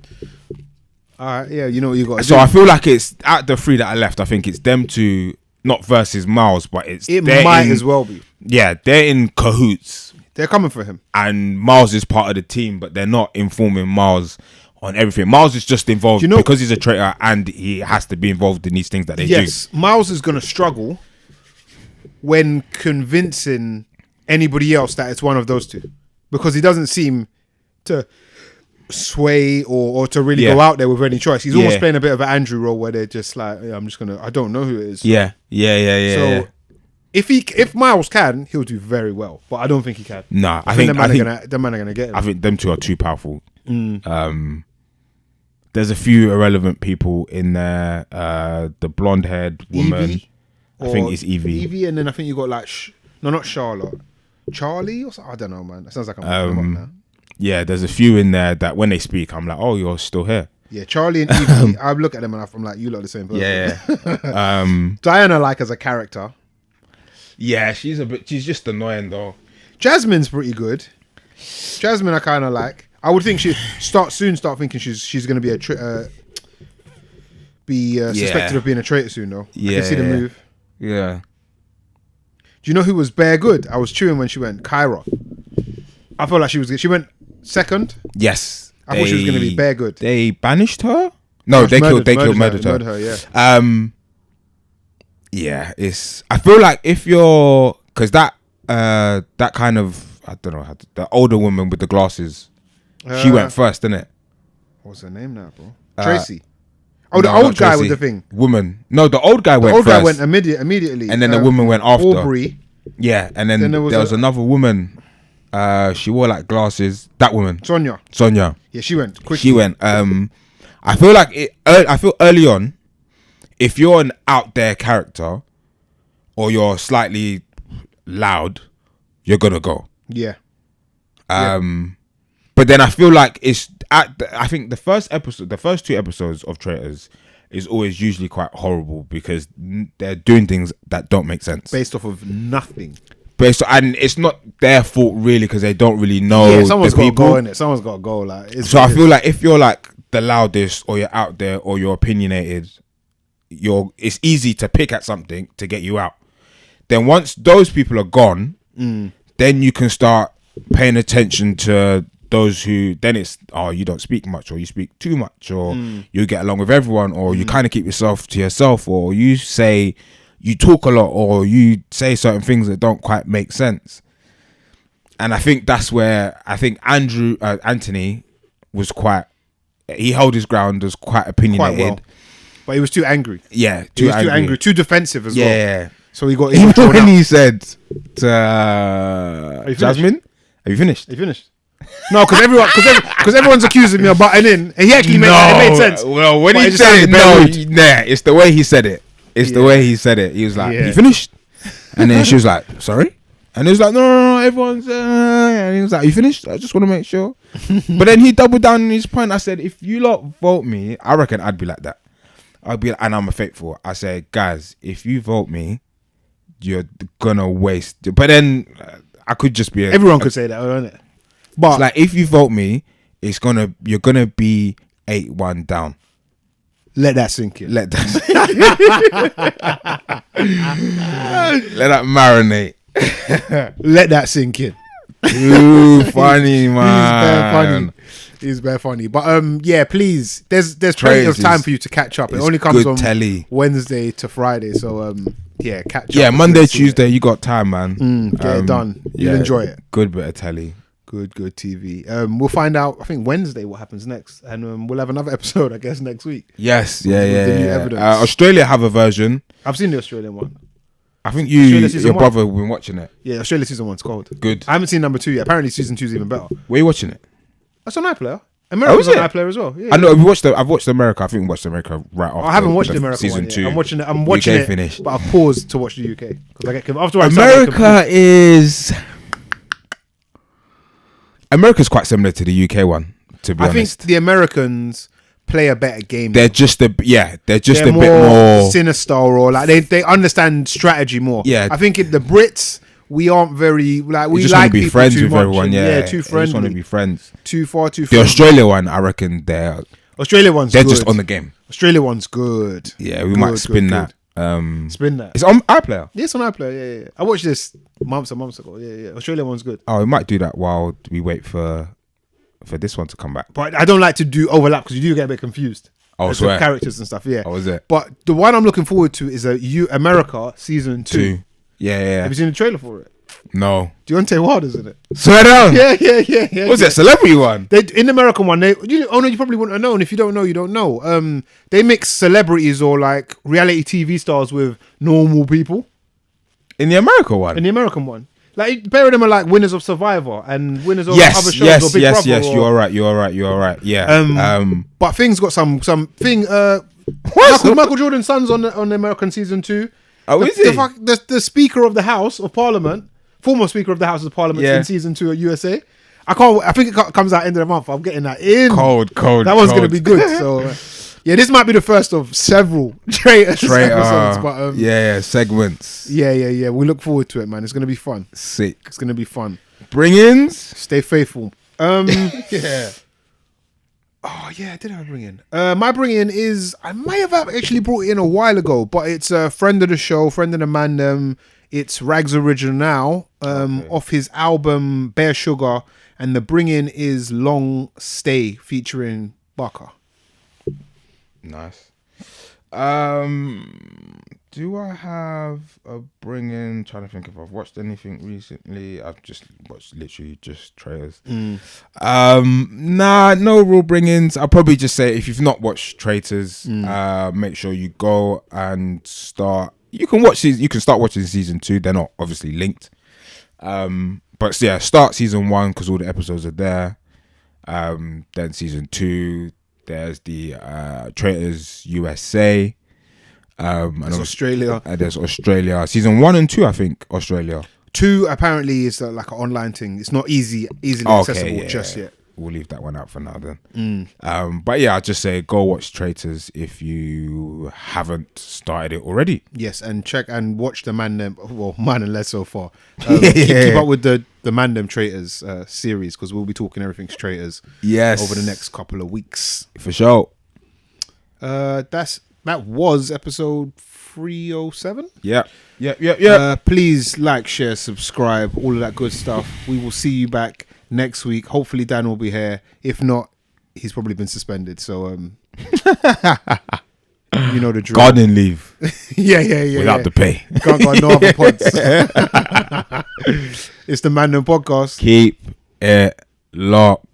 All right, yeah, you know what you got. So I feel like it's at the 3 that I left. I think it's them two, not versus Miles, but it might as well be. Yeah, they're in cahoots. They're coming for him, and Miles is part of the team, but they're not informing Miles on everything. Miles is just involved because he's a traitor, and he has to be involved in these things that they do. Yes, Miles is going to struggle when convincing anybody else that it's one of those two, because he doesn't seem to sway or to really go out there with any choice. He's almost playing a bit of an Andrew role where they're just like, I don't know who it is. Yeah. So if Miles can, he'll do very well, but I don't think he can. Nah, I think the man are gonna get him. I think them two are too powerful. There's a few irrelevant people in there. The blonde haired woman, Evie, I think it's Evie, and then I think you got like not Charlotte, Charlie or something. I don't know, man. That sounds like I'm making them up now. Yeah, there's a few in there that when they speak, I'm like, oh, you're still here. Yeah, Charlie and Evie. I look at them and I'm like, you lot the same person. Yeah. Diana, like as a character. Yeah, she's just annoying though. Jasmine's pretty good. Jasmine, I kind of like. I would think she start thinking she's going to be suspected of being a traitor soon though. Yeah, I can see the move. Yeah. Do you know who was bare good? I was chewing when she went. Kyra. I felt like she was good. She went second. Yes. I thought she was going to be bare good. They banished her? No, they murdered her. Yeah. Yeah, I feel like if you're, because that kind of, I don't know, the older woman with the glasses, she went first, didn't it? What's her name now, bro? Tracy. The old guy with the thing. Woman. No, the old guy went first. The old guy went immediately. And then the woman went after. Aubrey. Yeah, and then there was another woman. She wore like glasses. That woman. Sonia. Yeah, she went quickly. She went. I feel like I feel early on, if you're an out there character, or you're slightly loud, you're gonna go. Yeah. But then I feel like I think the first 2 episodes of Traitors is always usually quite horrible because they're doing things that don't make sense. Based off of nothing. And it's not their fault really because they don't really know. Yeah, someone's got to go in it. Someone's got to go. Like, so I feel like if you're like the loudest or you're out there or you're opinionated, it's easy to pick at something to get you out. Then once those people are gone, then you can start paying attention to those who, then it's, you don't speak much or you speak too much or you get along with everyone or you kind of keep yourself to yourself or you talk a lot or you say certain things that don't quite make sense. And I think that's where I think Anthony was he held his ground, was quite opinionated. Quite well. But he was too angry. Yeah, too angry, too defensive as well. Yeah. So he got even when he said to Jasmine, "Have you finished? No, because everyone's accusing me of butting in. And he actually made sense. Well, when he said it, it's the way he said it. It's the way he said it. He was like, "You finished?" And then she was like, "Sorry." And he was like, "No, everyone's." And he was like, "You finished? I just want to make sure." But then he doubled down on his point. I said, "If you lot vote me, I reckon I'd be like that. I'd be, and I'm a faithful." I said, "Guys, if you vote me, you're gonna waste." But then I could just be. Everyone could say that, isn't it? But it's like if you vote me, you're gonna be 8-1 down. Let that sink in. Let that marinate. Let that sink in. Too funny, man. Funny. He's very funny. But yeah, please, there's plenty of time for you to catch up. It only comes on Wednesday to Friday, so yeah, catch up. Yeah, Monday, Tuesday, you got time, man. Get it done. You'll enjoy it. Good bit of telly. Good TV. We'll find out, I think, Wednesday what happens next, and we'll have another episode, I guess, next week. Yes, yeah. Australia have a version. I've seen the Australian one. I think your brother have been watching it. Yeah, Australia season 1's cold. Good. I haven't seen number 2 yet. Apparently season 2's even better. Where are you watching it? That's on iPlayer. America's on iPlayer as well. Yeah, I know. I've watched America. I think we watched America right after. I haven't watched the America season one yet. 2. I'm watching it, finished. but I've paused to watch the UK because I get America's quite similar to the UK one. To be honest, I think the Americans play a better game. They're just a bit more sinister, or like they understand strategy more. Yeah, I think the Brits, we aren't very like we just like want to be friends with everyone. Yeah, too friendly. Just want to be friends. Too far. The Australia one, I reckon Australia one's they're good. just on the game. Australia one's good. Yeah, we might spin that. Spin that. It's on iPlayer. Yeah, it's on iPlayer. Yeah. I watched this months and months ago. Yeah. Australia one's good. Oh, we might do that while we wait for this one to come back. But I don't like to do overlap because you do get a bit confused. Oh, swear. Characters and stuff. Yeah. Oh, is it? But the one I'm looking forward to is America season 2. Yeah. Have you seen the trailer for it? No. Deontay Wilder's in it. Swear down. Yeah. What's that celebrity one? In the American one, you probably wouldn't have known. If you don't know, you don't know. They mix celebrities or like reality TV stars with normal people. In the American one. Like, pair of them are like winners of Survivor and winners of other shows or Big Brother. Yes. You are right. Yeah. But thing's got some thing. Michael Jordan's son's on the American season 2. Oh, is it? The Speaker of the House of Parliament, former Speaker of the House of Parliament in season 2 of USA. I think it comes out end of the month. I'm getting that in. Cold. That one's going to be good. So, yeah, this might be the first of several traitors episodes. But segments. Yeah. We look forward to it, man. It's going to be fun. Sick. It's going to be fun. Bring-ins. Stay faithful. Yeah. Oh yeah, did I bring in? My bring in is I may have actually brought it in a while ago, but it's a friend of the show, friend of the Mandem. It's Rags Original now, off his album Bare Sugar, and the bring in is Long Stay featuring Baka. Nice. Do I have a bring in? Trying to think if I've watched anything recently. I've just watched literally just trailers. Nah, no real bring-ins. I'll probably just say if you've not watched Traitors, make sure you go and start. You can start watching season 2. They're not obviously linked. But yeah, start season 1 because all the episodes are there. Then season 2, there's the Traitors USA. And there's Australia. There's Australia. Season 1 and 2, I think. Australia. 2 apparently is like an online thing. It's not easily accessible just yet. We'll leave that one out for now then. But yeah, I'd just say go watch Traitors if you haven't started it already. Yes, and check and watch the Mandem. Well, mine and less so far. Keep up with the Mandem Traitors series because we'll be talking everything's Traitors. Yes, over the next couple of weeks for sure. That was episode 307. Yeah. Please like, share, subscribe, all of that good stuff. We will see you back next week. Hopefully Dan will be here. If not, he's probably been suspended. So you know the drill. Gardening leave. yeah. Without the pay. Can't go no other pods. It's the Mandem Podcast. Keep it locked.